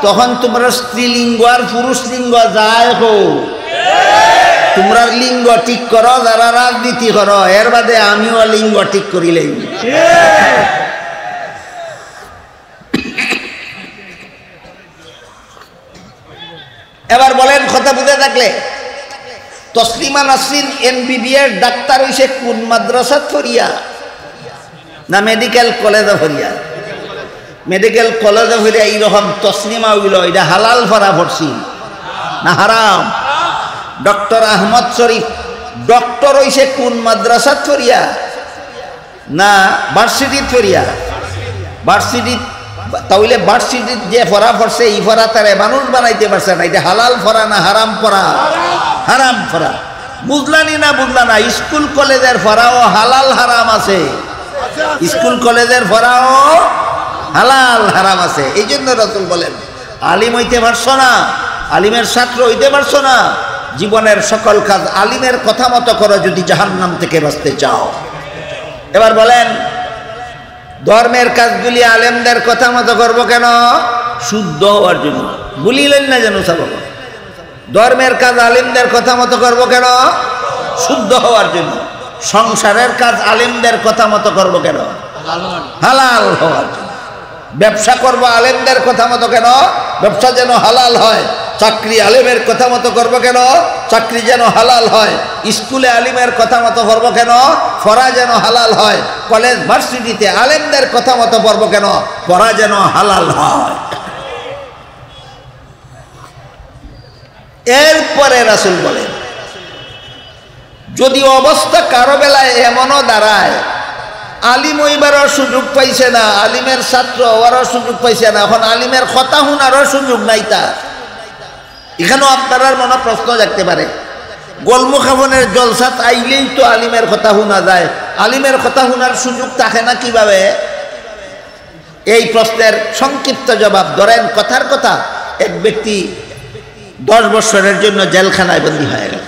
তখন তোমরা স্ত্রীলিঙ্গ আর পুরুষ লিঙ্গ যায় হো। তোমরা লিঙ্গ ঠিক করো যারা রাজনীতি করো, এর বাদে আমিও লিঙ্গ ঠিক করিলেই। এবার বলেন কথা বুঝে থাকলে, তসলিমা নাসরিন MBBS ডাক্তার হইছে কোন মাদ্রাসাত পড়িয়া? না মেডিকেল কলেজে পড়িয়া? মেডিকেল কলেজে পড়িয়া এইরকম তসলিমা হইল, এটা হালাল ফরা পড়ছি না হারাম? ডক্টর আহমদ শরীফ ডক্টর হইছে কোন মাদ্রাসাত পড়িয়া? না ভার্সিটিত পড়িয়া? ভার্সিটি তাহলে ভার্সিটির যে ফরা পড়ছে এই ফরা তারে মানুষ বানাইতে পারছে না। এটা হালাল ফরা না হারাম ফরা? হারাম ফরা। বুঝলানি না বুঝলা না? স্কুল কলেজের ফরাও হালাল হারাম আছে, স্কুল কলেজের ফরাও হালাল হারাম আছে। এই জন্য রাসূল বলেন আলিম হইতে পারছো না, আলিমের ছাত্র হইতে পারছো না, জীবনের সকল কাজ আলিমের কথা মতো করো যদি জাহান্নাম থেকে বাঁচতে চাও। এবার বলেন ধর্মের কাজগুলি আলেমদের কথা মতো করবো কেন? শুদ্ধ হওয়ার জন্য। বলিলেন না যেন সব ধর্মের কাজ আলেমদের কথা মতো করবো কেন? শুদ্ধ হওয়ার জন্য। সংসারের কাজ আলেমদের কথা মতো করবো কেন? হালাল হওয়ার জন্য। ব্যবসা করবো আলেমদের কথা মতো কেন? ব্যবসা যেন হালাল হয়। চাকরি আলেমের কথা মতো করবো কেন? চাকরি যেন হালাল হয়। স্কুলে আলিমের কথা মতো পড়বো কেন? পড়া যেন হালাল হয়। কলেজ ভার্সিটিতে আলেমদের কথা মতো পড়বো কেন? পড়া যেন হালাল হয়। এরপরে রাসূল বলেন যদি অবস্থা কারো বেলায় এমনও দাঁড়ায় আলিম হইবারও সুযোগ পাইছে না, আলিমের ছাত্র হওয়ারও সুযোগ পাইছে না, এখন আলিমের কথা শোনারও সুযোগ নাই তার, এখানেও আপনার মনে প্রশ্ন জাগতে পারে গোলমুখাবনের জলসাত আইলেই তো আলিমের কথা শোনা যায়, আলিমের কথা শোনার সুযোগ থাকে না কিভাবে? এই প্রশ্নের সংক্ষিপ্ত জবাব ধরেন কথার কথা এক ব্যক্তি 10 বছরের জন্য জেলখানায় বন্দী হয়ে গেল,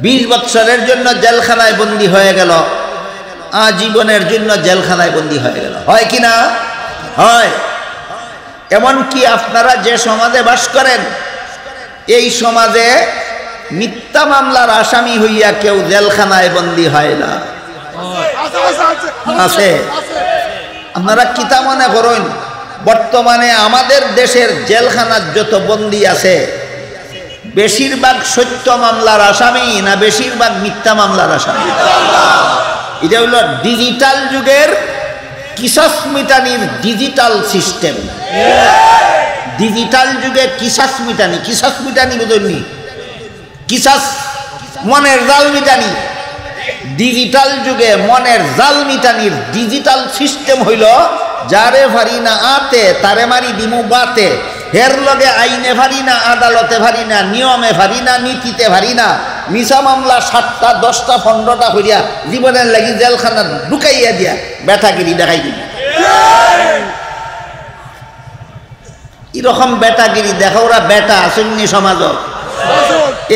20 বছরের জন্য জেলখানায় বন্দী হয়ে গেল, আজীবনের জন্য জেলখানায় বন্দী হয়ে গেল। হয় কি না? হয়। এমনকি আপনারা যে সমাজে বাস করেন, এই সমাজে মিথ্যা মামলার আসামি হইয়া কেউ জেলখানায় বন্দী হয় না। আছে। আপনারা কিতা মনে করেন বর্তমানে আমাদের দেশের জেলখানার যত বন্দী আছে বেশিরভাগ সত্য মামলার আসামি না বেশিরভাগ মিথ্যা মামলার আসামি? এটা হলো ডিজিটাল যুগের কিসাস মিটানির ডিজিটাল সিস্টেম। ডিজিটাল যুগে কিসাস মিটানি, কিসাস মিটানি বুঝুননি? কিসাস মনের জাল মিটানি। ডিজিটাল যুগে মনের জাল মিটানির ডিজিটাল সিস্টেম হইল যারে ভারি না আতে তারে মারি দিমু বাতে, হের লগে আইনে ভারি না, আদালতে ভারি না, নিয়মে ভারি না, নীতিতে ভারি না, মিছা মামলা 7টা 10টা 15টা করিয়া জীবনের লাগি জেলখানা ঢুকাইয়া দিয়া বেটাগিরি দেখাই দিবি। এরকম বেটাগিরি দেখা ওরা বেটা আসেননি সমাজ।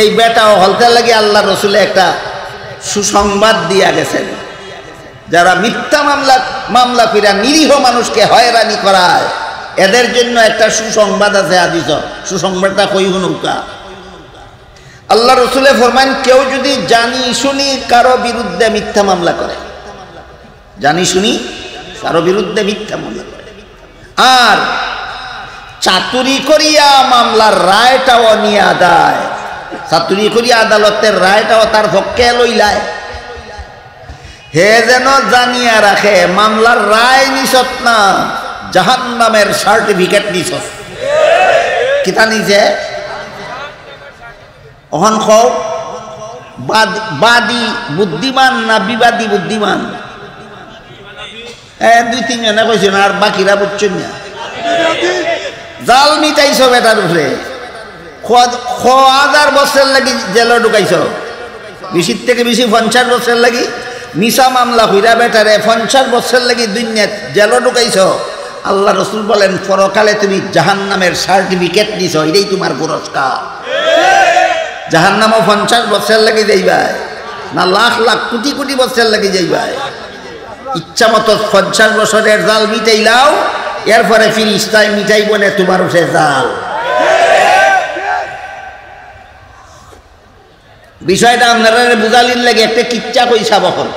এই বেটাও হলতে লাগে আল্লাহ রসুলে একটা সুসংবাদ দিয়া গেছেন, যারা মিথ্যা মামলা কইরা নিরীহ মানুষকে হয়রানি করায় এদের জন্য একটা সুসংবাদ আছে। হাদিস সুসংবাদটা কই নৌকা আল্লাহ রসুলে ফরমান, কেউ যদি জানি শুনি কারো বিরুদ্ধে মিথ্যা মামলা করে, জানি শুনি কারো বিরুদ্ধে মিথ্যা মামলা করে, আর চাতুরি করিয়া মামলার রায়টাও নিয়ে দেয়, চাতুরি করিয়া আদালতের রায়টাও তার পক্ষে লইলায়, হে যেন জানিয়া রাখে মামলার রায় নিছত না, জাহান্নামের সার্টিফিকেট নিছত। কিতা নিছে? অহন খাও বাদী বুদ্ধিমান না বিবাদী বুদ্ধিমান? 2-3 জনে কইছে না, আর বাকিরা বুঝছেন না। জাল মিটাইছ বেটার উপরে, 1000 বছর লাগি জেলে ঢুকাইছ, বেশির থেকে বেশি 50 বছর লাগি মিছা মামলা হইরা বেটারে 50 বছর লাগি দুনিয়া জেলে ঢুকাইছ। আল্লাহ রসুল বলেন পরকালে তুমি জাহান্নামের সার্টিফিকেট নিছ, এটাই তোমার পুরস্কার। জাহান্নামও 50 বছর লাগি যাইবাই না লাখ লাখ কোটি কোটি বছর লাগি যাইবাই? ইচ্ছা মতো 50 বছরের জাল মিটাইলাও, এরপরে ফিরিস্তায় মিটাইব না তোমার উঠে জাল। বিষয়টা আপনারা বুঝালির লাগে একটা কিচ্ছা কইসা। বখন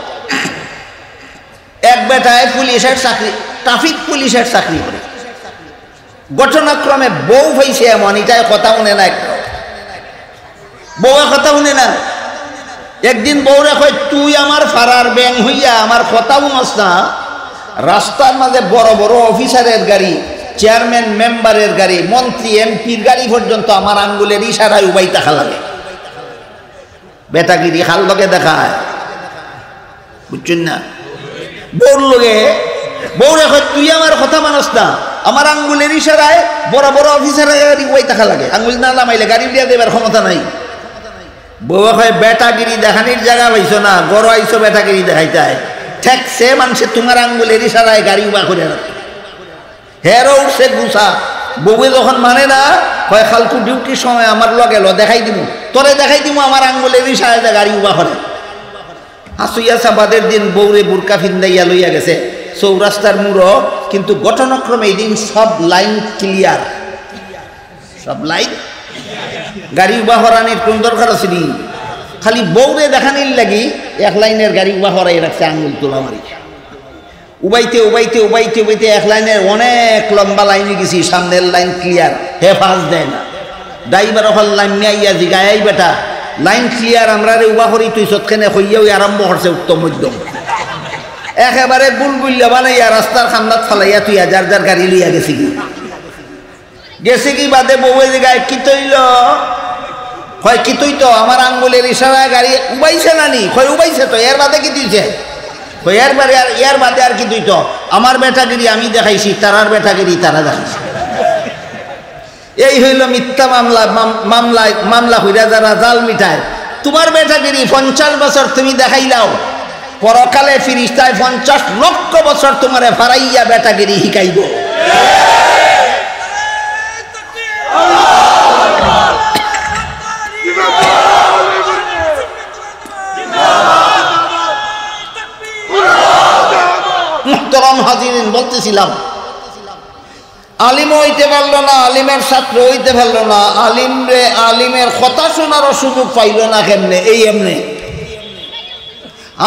এক বেটায় পুলিশের চাকরি, ট্রাফিক পুলিশের চাকরি করে, ঘটনাক্রমে বউ হয়েছে এমন, এটাই কথা শুনে না, একটা বউয়ে কথা শুনে না। একদিন বউরে কয়, তুই আমার ফারার ব্যাং হইয়া আমার কথা শুনস না, রাস্তার মাঝে বড় বড় অফিসারের গাড়ি, চেয়ারম্যান মেম্বারের গাড়ি, মন্ত্রী এমপির গাড়ি পর্যন্ত আমার আঙ্গুলের ইশারায় উবাই দেখা লাগে। বেটাগিরি খাল লগে দেখায়, বুঝছেন না? বউর লগে বউরে কয়, তুই আমার কথা মানস না, আমার আঙ্গুলের ইশারায় বড় বড় অফিসারের গাড়ি উবাই দেখা লাগে, আঙ্গুল না নামাইলে গাড়ি দিয়ে দেবার ক্ষমতা নাই। বউ কয়, বেটাগিরি দেখানির জায়গা পাইছ না, গড় আইছো বেটাগিরি দেখাইতে। ঠেকছে মানুষে তোমার আঙ্গুলের ইশারায় গাড়ি উবা করে রাখে, হেরও উঠছে গুছা। বউয়ে যখন মানে না, হয় খালকু ডিউটির সময় আমার লগে দেখাই দিব, তোরে দেখাই দিব আমার আঙ্গুলের ইশারায় গাড়ি উবা করে। আসুইয়া সাবাদের দিন বউরে বুরকা ফিন্দাইয়া লইয়া গেছে চৌরাস্তার মুড়ো, কিন্তু ঘটনাক্রমে এই দিন সব লাইন ক্লিয়ার, সব লাইন, গাড়ি উবা হরানির কোন দরকার আছে নি? খালি বউরে দেখানির লাগি 1 লাইনের গাড়ি উবা হরাই রাখছে, আঙ্গুল তোলা মারি উবাইতে উবাইতে উবাইতে উবাইতে 1 লাইনের অনেক লম্বা লাইনে গেছি, সামনের লাইন ক্লিয়ার, হে ফাঁস দেয় না। ড্রাইভার হল লাইন নিয়ে জিগাই, বেটা লাইন ক্লিয়ার, আমরা রে উবা করি, তুই সৎখানে হইয়াও আরম্ভ করছে উত্তম মধ্যম, একেবারে বুলবুল্লা বানাইয়া রাস্তার খান্দাত ফালাইয়া তুই যার যার গাড়ি লইয়া গেছি কি বাদে বউয়ে জিগায়, কি তৈল? হয় কি তুই তো আমার আঙ্গুলের ইশারায় গাড়ি উবাইছে না নি? হয় উবাইছে তো, এর বাদে কি তুইছে? এর বাদে আর কি তুই তো? আমার বেটাগিরি আমি দেখাইছি, তারার বেটাগিরি তারা দেখাইছে। এই হইল মিথ্যা মামলা হইরা যারা জাল মিটায়। তোমার বেটাগিরি 50 বছর তুমি দেখাইলাও, পরকালে ফিরিস্তায় 50 লক্ষ বছর তোমারে ফারাইয়া বেটাগিরি শিখাইব। মুহতারাম হাজিরিন, বলতেছিলাম আলিম হইতে পারলো না, আলিমের ছাত্র হইতে পারলো না, আলিমের কথা শোনারও সুযোগ পাইল না। কেমনে? এই এমনি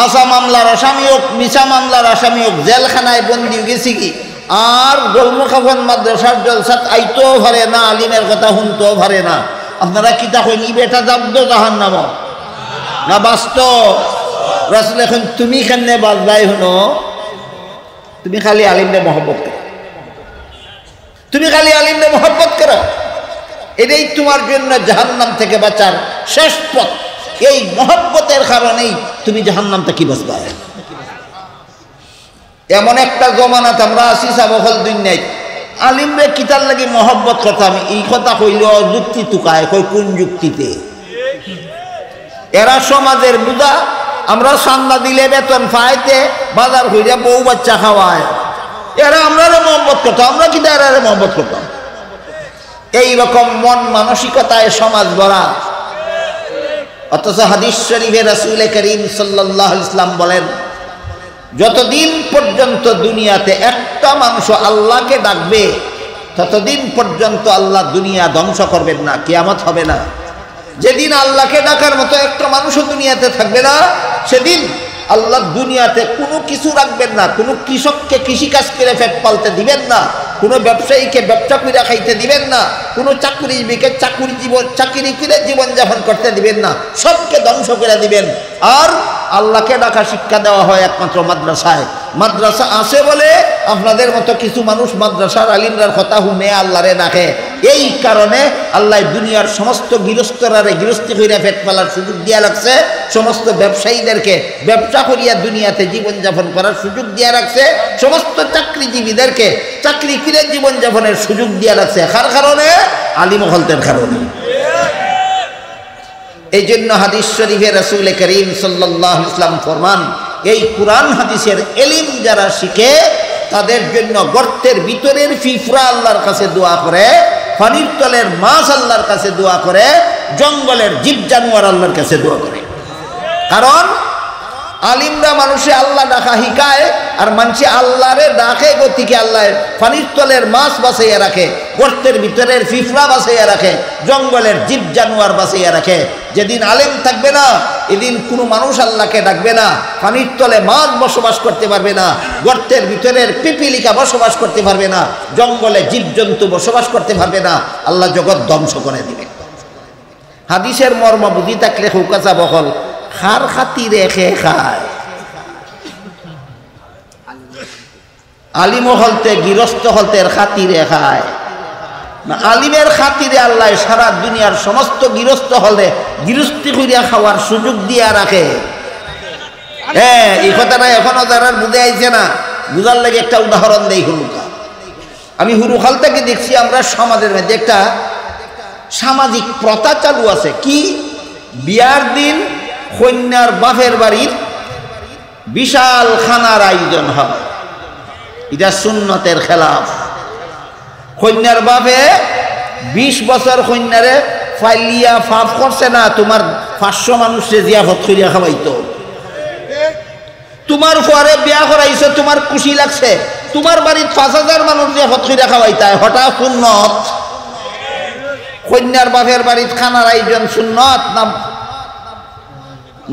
আসা মামলার আসামি হোক, মিছা মামলার আসামি হোক, জেলখানায় বন্দি গেছি কি, আর গোলমুখাফন মাদ্রাসার জলসাত আইতেও পারে না, আলিমের কথা শুনতেও পারে না। আপনারা কি তখন ই বেটা যাবদ জাহান্নাম না বাস্তব? রাসূল এখন তুমি কেমনে বাজবাই হনো? তুমি খালি আলিমরে মহব্বত করো, তুমি খালি আলিমরে মহব্বত করো, এটাই তোমার জন্য জাহান্নাম থেকে বাঁচার শেষ পথ। এই মহব্বতের কারণেই তুমি জাহান্নাম থেকে বাঁচবা। এমন একটা জমানাত আমরা আছি সাবহল দুনিয়ায়, আলিমরে কিতার লাগি মহব্বত করতাম, এই কথা কইল যুক্তি তুকায়, কই কোন যুক্তিতে? এরা সমাজের বুদা, আমরা সান্না দিলে বেতন পাইতে বাজার হইয়া বউ বাচ্চা খাওয়ায়, এরা আমরা মহব্বত করতাম, আমরা কি এরা মহব্বত করতাম? এইরকম মন মানসিকতায় সমাজ ভরা। অথচ হাদিস শরীফে রাসূল করিম সাল্লাল্লাহু আলাইহি ওয়াসাল্লাম বলেন, যতদিন পর্যন্ত দুনিয়াতে একটা মানুষ আল্লাহকে ডাকবে ততদিন পর্যন্ত আল্লাহ দুনিয়া ধ্বংস করবেন না, কিয়ামত হবে না। যেদিন আল্লাহকে ডাকার মতো একটা মানুষও দুনিয়াতে থাকবে না, সেদিন আল্লাহ দুনিয়াতে কোনো কিছু রাখবেন না। কোনো কৃষককে কৃষিকাজ করে পেট পালতে দিবেন না, কোনো ব্যবসায়ীকে ব্যবসা করে খাইতে দিবেন না, কোনো চাকরিজীবীকে চাকরি করে জীবনযাপন করতে দিবেন না, সবকে ধ্বংস করে দিবেন। আর আল্লাহকে ডাকা শিক্ষা দেওয়া হয় একমাত্র মাদ্রাসায়। মাদ্রাসা আছে বলে আপনাদের মতো কিছু মানুষ মাদ্রাসার আলিমরার কথা শুনে আল্লাহরে ডাকে। এই কারণে আল্লাহ দুনিয়ার সমস্ত গৃহস্থরারে গৃহস্থী কইরা পেট পালার সুযোগ দিয়া রাখছে, সমস্ত ব্যবসায়ীদেরকে ব্যবসা করিয়া দুনিয়াতে জীবনযাপন করার সুযোগ দিয়া রাখছে, সমস্ত চাকরিজীবীদেরকে চাকরি করে জীবনযাপনের সুযোগ দিয়া রাখছে। কার কারণে? আলিম হলতের কারণে। এই জন্য হাদিস শরীফে রাসূল করিম সাল্লাল্লাহু আলাইহি ওয়াসাল্লাম ফরমান, এই কুরআন হাদিসের এলিম যারা শিখে তাদের জন্য গর্তের ভিতরের ফিফরা আল্লাহর কাছে দোয়া করে, পানির তলের মাছ আল্লাহর কাছে দোয়া করে, জঙ্গলের জীব জানোয়ার আল্লাহর কাছে দোয়া করে। কারণ আলিমরা মানুষে আল্লাহ ডাকা শিখায়, আর মানুষে আল্লাহরে ডাকে গতিকে আল্লাহ পানির তলের মাছ বাঁচাইয়া রাখে, গর্তের ভিতরের ফিফরা বাঁচাইয়া রাখে, জঙ্গলের জীব জানোয়ার বাঁচাইয়া রাখে। যেদিন আলেম থাকবে না, এদিন কোনো মানুষ আল্লাহকে ডাকবে না, পানির তলে মাছ বসবাস করতে পারবে না, গর্তের ভিতরের পিপিলিকা বসবাস করতে পারবে না, জঙ্গলে জীবজন্তু বসবাস করতে পারবে না, আল্লাহ জগৎ ধ্বংস করে দিবে। হাদিসের মর্ম বুঝি থাকলে হুকাচা বহল খার খাতি রেখে খায়। আলিম হলতে গৃহস্থ হলতের খাতিরে খায় না, আলিমের খাতিরে আল্লাহ সারা দুনিয়ার সমস্ত গৃহস্থ হলে গৃহস্থী করিয়া খাওয়ার সুযোগ দিয়া রাখে। হ্যাঁ, এই কথাটা এখনো যারা বুঝে আইছে না, বুঝার লাগে একটা উদাহরণ দেই। হুরুকা আমি হুরুখাল থেকে দেখছি আমরা সমাজের মধ্যে একটা সামাজিক প্রথা চালু আছে। কি? বিয়ার দিন কন্যার বাপের বাড়ির বিশাল খানার আয়োজন হবে। এটা সুন্নতের খেলাফ। কন্যার বাপে 20 বছর কন্যারে ফাইলিয়া ফাফ করছে না, তোমার 500 মানুষে জিয়াফত করিয়া খাওয়াইতো। তোমার পরে বিয়া করাইছে, তোমার খুশি লাগছে, তোমার বাড়ির 5000 মানুষ জিয়াফত করিয়া খাওয়াইতায়, হঠাৎ সুন্নত। কন্যার বাপের বাড়ির খানার আয়োজন সুন্নত না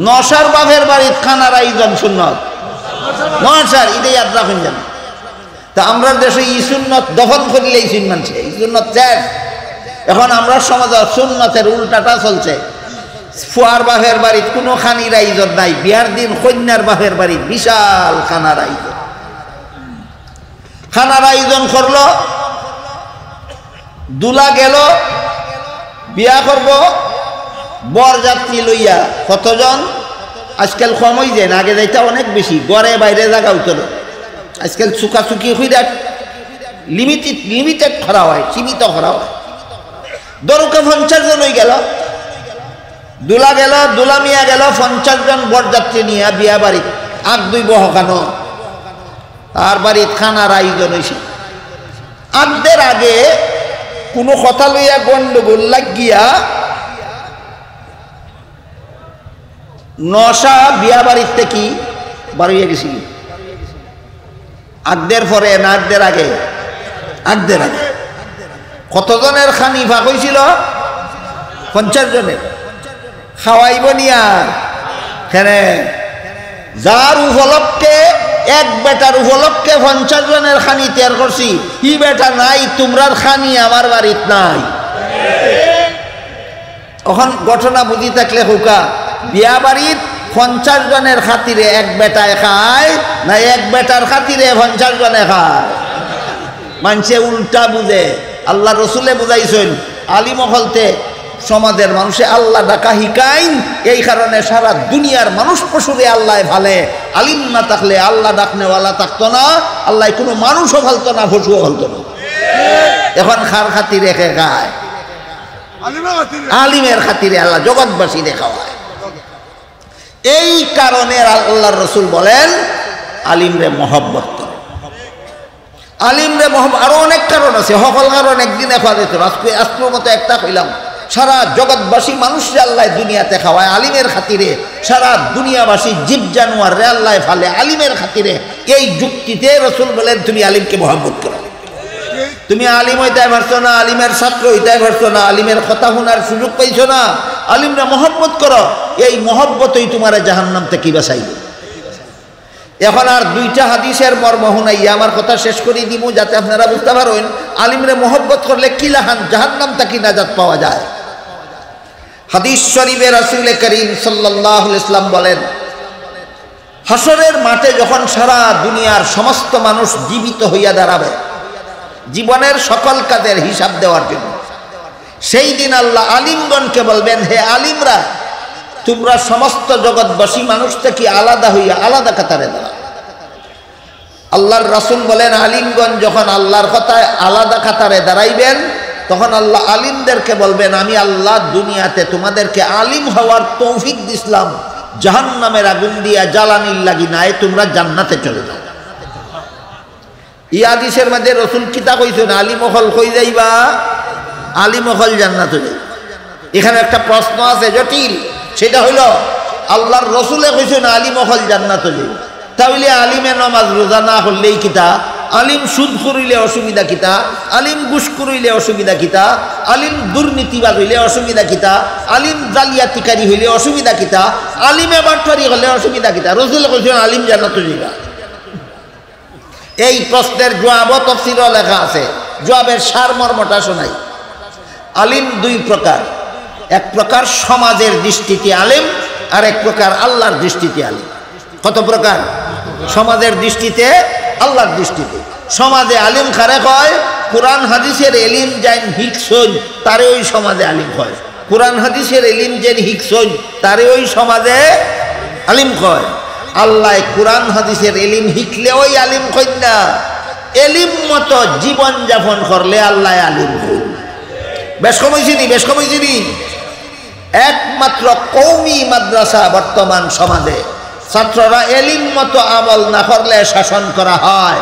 নশার বাপের বাড়ির খানার আয়োজন সুন্নত? নশার। এটাই ইয়াদ রাখুন যেন। তা আমরা দেশে ই সুন্নত দফন করিলেই শুন মানছে, এই সুন্নত শেষ। এখন আমরা সমাজ সুন্নতের উল্টাটা চলছে। ফুয়ার বাপের বাড়ির কোনো খানির আয়োজন নাই, বিয়ার দিন কন্যার বাপের বাড়ির বিশাল খানার আয়োজন। খানার আয়োজন করলো, দুলা গেল বিয়া করব, বরযাত্রী লইয়া কতজন? আজকাল কম হয়ে যায় না, আগে যাইতে অনেক বেশি, ঘরে বাইরে জায়গা উঠল। আজকাল চুকাচুকি হইয়া লিমিটেড করা হয়, সীমিত করা হয়। দরুকা 50 জন হয়ে গেল, দুলা গেল, দুলা মিয়া গেল, 50 জন বরযাত্রী নিয়ে বিয়া বাড়ি আগ 2 বহকানো। তার বাড়ির খানার আয়োজন হয়েছে। আগদের আগে কোনো কথা লইয়া গন্ডগোল লাগিয়া নশা বিয়া বাড়িতে কি বাড়িয়ে গেছিল। আগদের পরে না আগদের আগে? আগদের আগে। কতজনের খানিফা হয়েছিল? 50 জনের। খাওয়াইব নিয়া কেন? যার উপলক্ষে এক বেটার উপলক্ষে 50 জনের খানি তৈরি করছি, ই বেটা নাই, তোমরার খানি আমার বাড়িত নাই। এখন ঘটনা বুঝি থাকলে হুকা, বিয়া বাড়িত 50 জনের খাতিরে এক বেটায় খায় না এক বেটার খাতিরে 50 জনে খায়? মানুষে উল্টা বুঝে। আল্লাহ রসুলে বুঝাইছেন আলিম হলতে সমাজের মানুষে আল্লাহ ডাকা হিকাইন, এই কারণে সারা দুনিয়ার মানুষ পশুরে আল্লাহ ভালে। আলিম না থাকলে আল্লাহ ডাকনেওয়ালা থাকতো না, আল্লাহ কোনো মানুষও ভালতো না, পশুও ভালতো না। এখন খার খাতিরে রেখে খায়? আলিমের খাতিরে আল্লাহ জগৎবাসী দেখাওয়ায়। এই কারণে আল্লাহর রসুল বলেন আলিমরে মহব্বত করে। আলিমরে মহব্বত, আরো অনেক কারণ আছে, সকল কারণ একদিনে খাওয়া যেত। আজকের মতো একটা কইলাম, সারা জগৎবাসী মানুষরে আল্লাহ দুনিয়াতে খাওয়ায় আলিমের খাতিরে। সারা দুনিয়াবাসী জীব জানোয়ার রে আল্লাহ ফালে আলিমের খাতিরে। এই যুক্তিতে রসুল বলেন তুমি আলিমকে মহব্বত করো। তুমি আলিম হইতে পারছো না, আলিমের ছাত্র হইতে পারছো না, আলিমের কথা শোনার সুযোগ পাইছো না, আলিমরা মহব্বত করো। এই মহব্বতই তোমার জাহান্নাম থেকে বাঁচাইবে। এখন আর দুইটা হাদিসের মর্ম শুনাইয়া আমার কথা শেষ করে দিব, যাতে আপনারা বুঝতে পারেন আলিমরে মহব্বত করলে কি লাহান জাহান্নাম থেকে নাজাত পাওয়া যায়। হাদিস শরীফে রাসূল করিম সাল্লাল্লাহু আলাইহি ওয়াসাল্লাম বলেন, হাসরের মাঠে যখন সারা দুনিয়ার সমস্ত মানুষ জীবিত হইয়া দাঁড়াবে জীবনের সকল কাজের হিসাব দেওয়ার জন্য, সেই দিন আল্লাহ আলিমগণকে বলবেন, হে আলিমরা, তোমরা সমস্ত জগৎবাসী মানুষ থেকে আলাদা হইয়া আলাদা কাতারে দাঁড়াও। আল্লাহর রাসূল বলেন, আলিমগণ যখন আল্লাহর কথায় আলাদা কাতারে দাঁড়াইবেন, তখন আল্লাহ আলিমদেরকে বলবেন, আমি আল্লাহ দুনিয়াতে তোমাদেরকে আলিম হওয়ার তৌফিক দিছিলাম, জাহান্নামের আগুন দিয়া জ্বালানির লাগি নাই, তোমরা জান্নাতে চলে যাও। এই হাদিসের মধ্যে রসুল কিতা কইছেন, আলিম হল কই যাইবা? আলিম হল জান্নাতে যাইবা। এখানে একটা প্রশ্ন আছে জটিল, সেটা হইল আল্লাহর রসুলে কইছেন আলিম হল জান্নাতে যাইবা, তাহলে আলিমে নামাজ রোজা না হলেই কিতা? আলিম সুদ করিলে অসুবিধা কিতা? আলিম ঘুষ করিলে অসুবিধা কিতা? আলিম দুর্নীতিবাদ হইলে অসুবিধা কিতা? আলিম জালিয়াতিকারী হইলে অসুবিধা কিতা? আলিমে বাটপারি হলে অসুবিধা কিতা? রসুল কইছেন আলিম জান্নাতে যাইবা। এই প্রশ্নের জবাব তাফসীরে লেখা আছে, জবাবের সারমর্মটা শোনাই। আলিম দুই প্রকার, এক প্রকার সমাজের দৃষ্টিতে আলিম, আর এক প্রকার আল্লাহর দৃষ্টিতে আলিম। কত প্রকার? সমাজের দৃষ্টিতে, আল্লাহর দৃষ্টিতে। সমাজে আলিম কারে কয়? কোরআন হাদিসের এলিম যাইন হিকসন তারে ওই সমাজে আলিম কয়। কোরআন হাদিসের এলিম যেন হিকসন তারে ওই সমাজে আলিম কয়। আল্লাহ কোরআন হাদিসের এলিম হিকলে ওই আলিম কইন না, এলিম মতো জীবন যাপন করলে আল্লাহ আলিম কইন। বেশ কমাইছিনি, বেশ কমাইছিনি। একমাত্র কওমি মাদ্রাসা বর্তমান সমাজে ছাত্ররা এলিম মতো আমল না করলে শাসন করা হয়।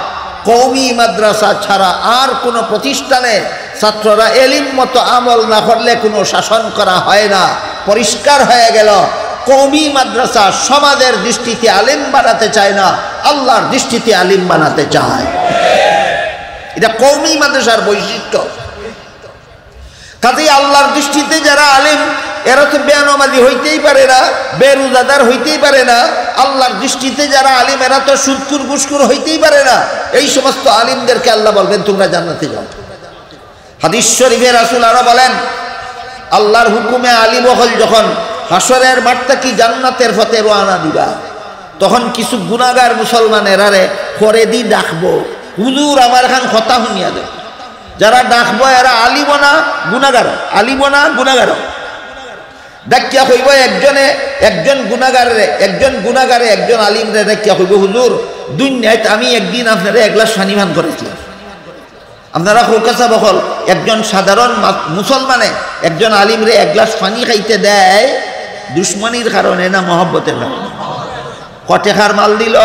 কওমি মাদ্রাসা ছাড়া আর কোনো প্রতিষ্ঠানে ছাত্ররা এলিম মতো আমল না করলে কোনো শাসন করা হয় না। পরিষ্কার হয়ে গেল, কওমি মাদ্রাসা সমাজের দৃষ্টিতে আলিম বানাতে চায় না, আল্লাহর দৃষ্টিতে আলিম বানাতে চায়। এটা কওমি মাদ্রাসার বৈশিষ্ট্য। কাজেই আল্লাহর দৃষ্টিতে যারা আলিম, এরা তো বেনামাজি হইতেই পারে না, বেরোজাদার হইতেই পারে না। আল্লাহর দৃষ্টিতে যারা আলিম, এরা তো সুদকুর ঘুষখোর হইতেই পারে না। এই সমস্ত আলিমদেরকে আল্লাহ বলবেন তোমরা জান্নাতে যাও। হাদিস শরীফে রাসূল আরো বলেন, আল্লাহর হুকুমে আলিম হল যখন হাসরের মাঠ থেকে জান্নাতের পথে রওনা দিবা, তখন কিছু গুনাহগার মুসলমানের আরে করে দি ডাকবো, হুজুর আমার খান কথা শুনিয়া দেয়। যারা ডাকবো এরা আলিম না গুনাহগার, আলিম না গুনাহগার। ডাকিয়া কইব একজন গুনাহগারে একজন আলিমরে ডাকিয়া কইব, হুজুর দুনিয়ায় আমি একদিন আপনারা এক গ্লাস পানি পান করেছিলাম। আপনারা কলকাতা বকল একজন সাধারণ মুসলমানে একজন আলিমরে এক গ্লাস পানি খাইতে দেয় দুশ্মনির কারণে না মহব্বতের কারণে? টেকার মাল দিল,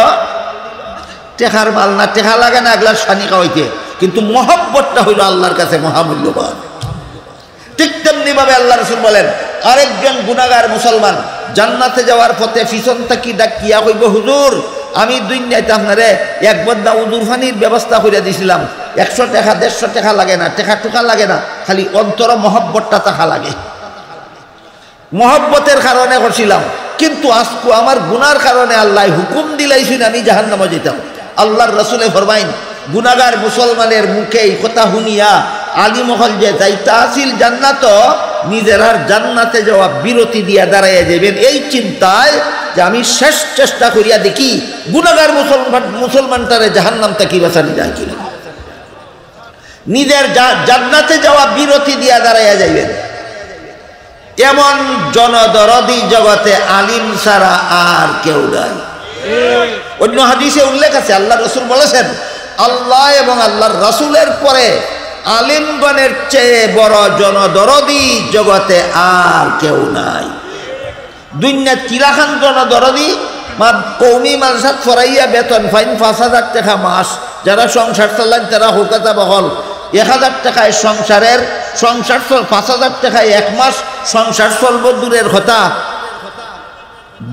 টেকার মাল না, টেকা লাগে না এক গ্লাস পানি খাওয়াইতে, কিন্তু মহব্বতটা হইল আল্লাহর কাছে মহামূল্যবান। ঠিক তেমনি ভাবে আল্লাহ রাসূল বলেন, আরেকজন গুনাহগার মুসলমান জান্নাতে যাওয়ার পথে পিছন থেকে ডাকিয়া কইব, হুজুর আমি দুনিয়াতে আপনারে এক বদ্দা উদুর পানির ব্যবস্থা করে দিয়েছিলাম, 100 টাকা 150 টাকা লাগে না, টাকা টুকা লাগে না, খালি অন্তর মহব্বতটা টাকা লাগে। মহব্বতের কারণে করছিলাম, কিন্তু আজকে আমার গুনার কারণে আল্লাহ হুকুম দিলাইছেন আমি জাহান্নামে যেতাম। আল্লাহর রাসূলে ফরমাইন, গুনাহগার মুসলমানের মুখে এই কথা শুনিয়া আলী মহল যে যাইতা আসিল জান্নাত, নিজের আর জান্নাতে যাওয়া বিরতি দিয়া দাঁড়াইয়া যাবেন এই চিন্তায় যে আমি শেষ চেষ্টা করিয়া দেখি গুনাহগার মুসলমানটারে জাহান্নাম থেকে বাঁচানো যায় কিনা। নিজের জান্নাতে যাওয়া বিরতি দিয়া দাঁড়াইয়া যাইবেন। এমন জনদরদি জগতে আলিম ছাড়া আর কেউ নাই। অন্য হাদিসে উল্লেখ আছে, আল্লাহ রসুল বলেছেন, আল্লাহ এবং আল্লাহর রসুলের পরে আলিমগণের চেয়ে বড় জনদরদি জগতে আর কেউ নাই। দুনিয়া কিরাখান জনদরদি, কৌমি মালসাত ফরাইয়া বেতন ফাইন 5,000 টাকা মাস, যারা সংসার চালান তারা হোকাতা বহল 1,000 টাকায় সংসার 5,000 টাকায় 1 মাস সংসার চলব দূরের কথা,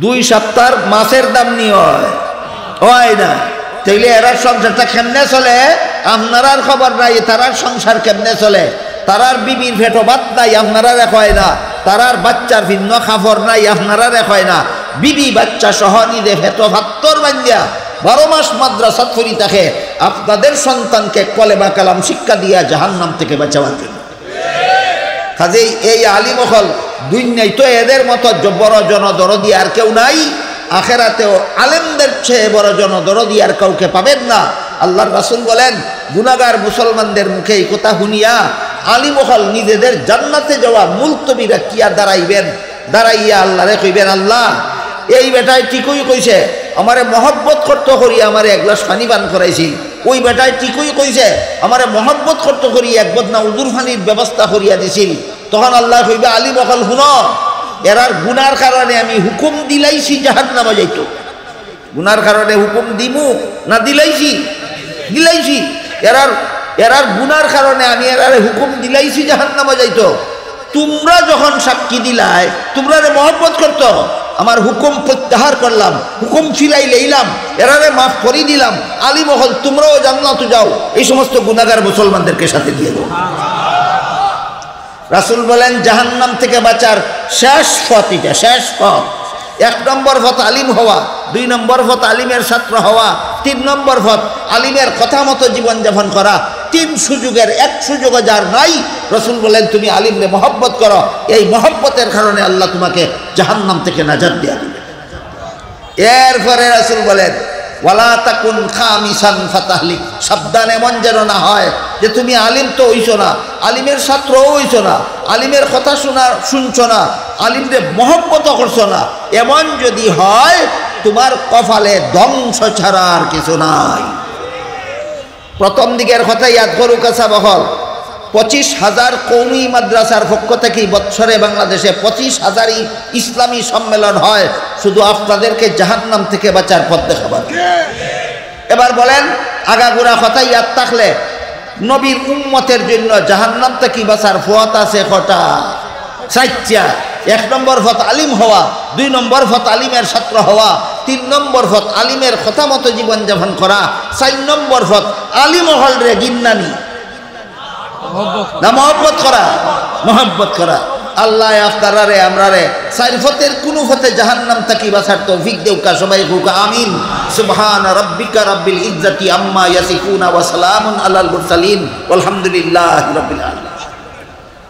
2 সপ্তাহ মাসের দাম নিয়ে হয় না। তাইলে এরা সংসারটা কেমনে চলে আপনার খবর নাই, তারার সংসার কেমনে চলে, তারার বিবির ভেটো ভাত নাই আপনারা হয় না, তারার বাচ্চার ভিন্ন খাফর নাই আপনারা হয় না, বিবি বাচ্চা সহ নিজে ভেটো ভাত্তর বাঞ্জা 12 মাস মাদ্রাসাত ফরি থাকে আপনাদের সন্তানকে কলেমা কালাম শিক্ষা দিয়া জাহান্নাম থেকে বাঁচাবার জন্য। কাজেই এই আলিমহল দুনিয়ায় তো এদের মতো বড় জনদরদি আর কেউ নাই, আখেরাতেও আলেমদের চেয়ে বড় জনদরদি আর কাউকে পাবেন না। আল্লাহর রাসূল বলেন, গুনাহগার মুসলমানদের মুখে এই কথা শুনিয়া আলিমহল নিজেদের জান্নাতে যাওয়া মুলতবিরা কিয়া দাঁড়াইবেন, দাঁড়াইয়া আল্লাহরে কইবেন, আল্লাহ এই বেটায় ঠিকই কইছে আমারে মহব্বত করতে করি আমারে 1 গ্লাস পানি পান করাইছি, ওই বেটায় ঠিকই কইছে আমারে মহব্বত করতে করি 1 বদনা উদুর পানির ব্যবস্থা করিয়া দিছিল। তখন আল্লাহ কইবে, আলিমহল শুনো, এরার গুনার কারণে আমি হুকুম দিলাইছি জাহান্নামে যাইতো। গুনার কারণে হুকুম দিমু না দিলাইছি? দিলাইছি। এরার গুনার কারণে আমি এরারে হুকুম দিলাইছি জাহান্নামে যাইতো। তোমরা যখন সাক্ষী দিলাই, তোমরা মহব্বত করতো, আমার হুকুম প্রত্যাহার করলাম, হুকুম ফিরাই লইলাম, এরারে মাফ করে দিলাম, আলিমহল তোমরাও জান্নাতে যাও, এই সমস্ত গুনাহগার মুসলমানদেরকে সাথে দিয়ে দাও। রাসূল বলেন, জাহান্নাম থেকে বাঁচার শেষ পথ এটা, শেষ পথ। 1 নম্বর পথ আলিম হওয়া, 2 নম্বর পথ আলিমের ছাত্র হওয়া, 3 নম্বর পথ আলিমের কথা মতো জীবনযাপন করা। 3 সুযোগের 1 সুযোগও যার নাই, রাসূল বলেন তুমি আলিমরে মহব্বত করো, এই মহব্বতের কারণে আল্লাহ তোমাকে জাহান্নাম থেকে নাজাত দিয়ে দিবেন। এরপরে রাসূল বলেন, ওয়ালা তাকুন খামিসান ফাতাহলিক, সাবধান এমন যেন না হয় যে তুমি আলিম তো হইছো না, আলিমের ছাত্রও হইছো না, আলিমের কথা শুনছো না, আলিমদের মহব্বত করছো না, এমন যদি হয় তোমার কপালে ধ্বংস ছাড়া আর কিছু নাই। প্রথম দিকের কথা ইয়াদ করুক কাছা বহল, 25,000 কওমি মাদ্রাসার পক্ষ থেকে বৎসরে বাংলাদেশে 25,000 ইসলামী সম্মেলন হয়, শুধু আপনাদেরকে জাহান্নাম থেকে বাঁচার পথ দেখাবার। এবার বলেন, আগাগোড়া কথা ইয়াদ থাকলে নবীর উম্মতের জন্য জাহান্নাম থেকে বাঁচার পথ আছে কটা? 4টা। 1 নম্বর পথ আলিম হওয়া, 2 নম্বর পথ আলিমের ছাত্র হওয়া, 3 নম্বর পথ আলিমের কথা মতো জীবনযাপন করা, 4 নম্বর পথ আলিমহল রে গিন্নানি না মহব্বত করা, মহব্বত করা। আল্লাহ আপনারারে আমরারে 4 পথের কোনো পথে জাহান্নাম থেকে বাঁচার তৌফিক দেউকা, সবাই হুকা আমিন। সুবহানা রাব্বিকা রাব্বিল ইজ্জাতি আম্মা ইয়াসিফুনা ওয়া সালামুন আলাল মুরসালিন ওয়ালহামদুলিল্লাহি রাব্বিল আলামিন।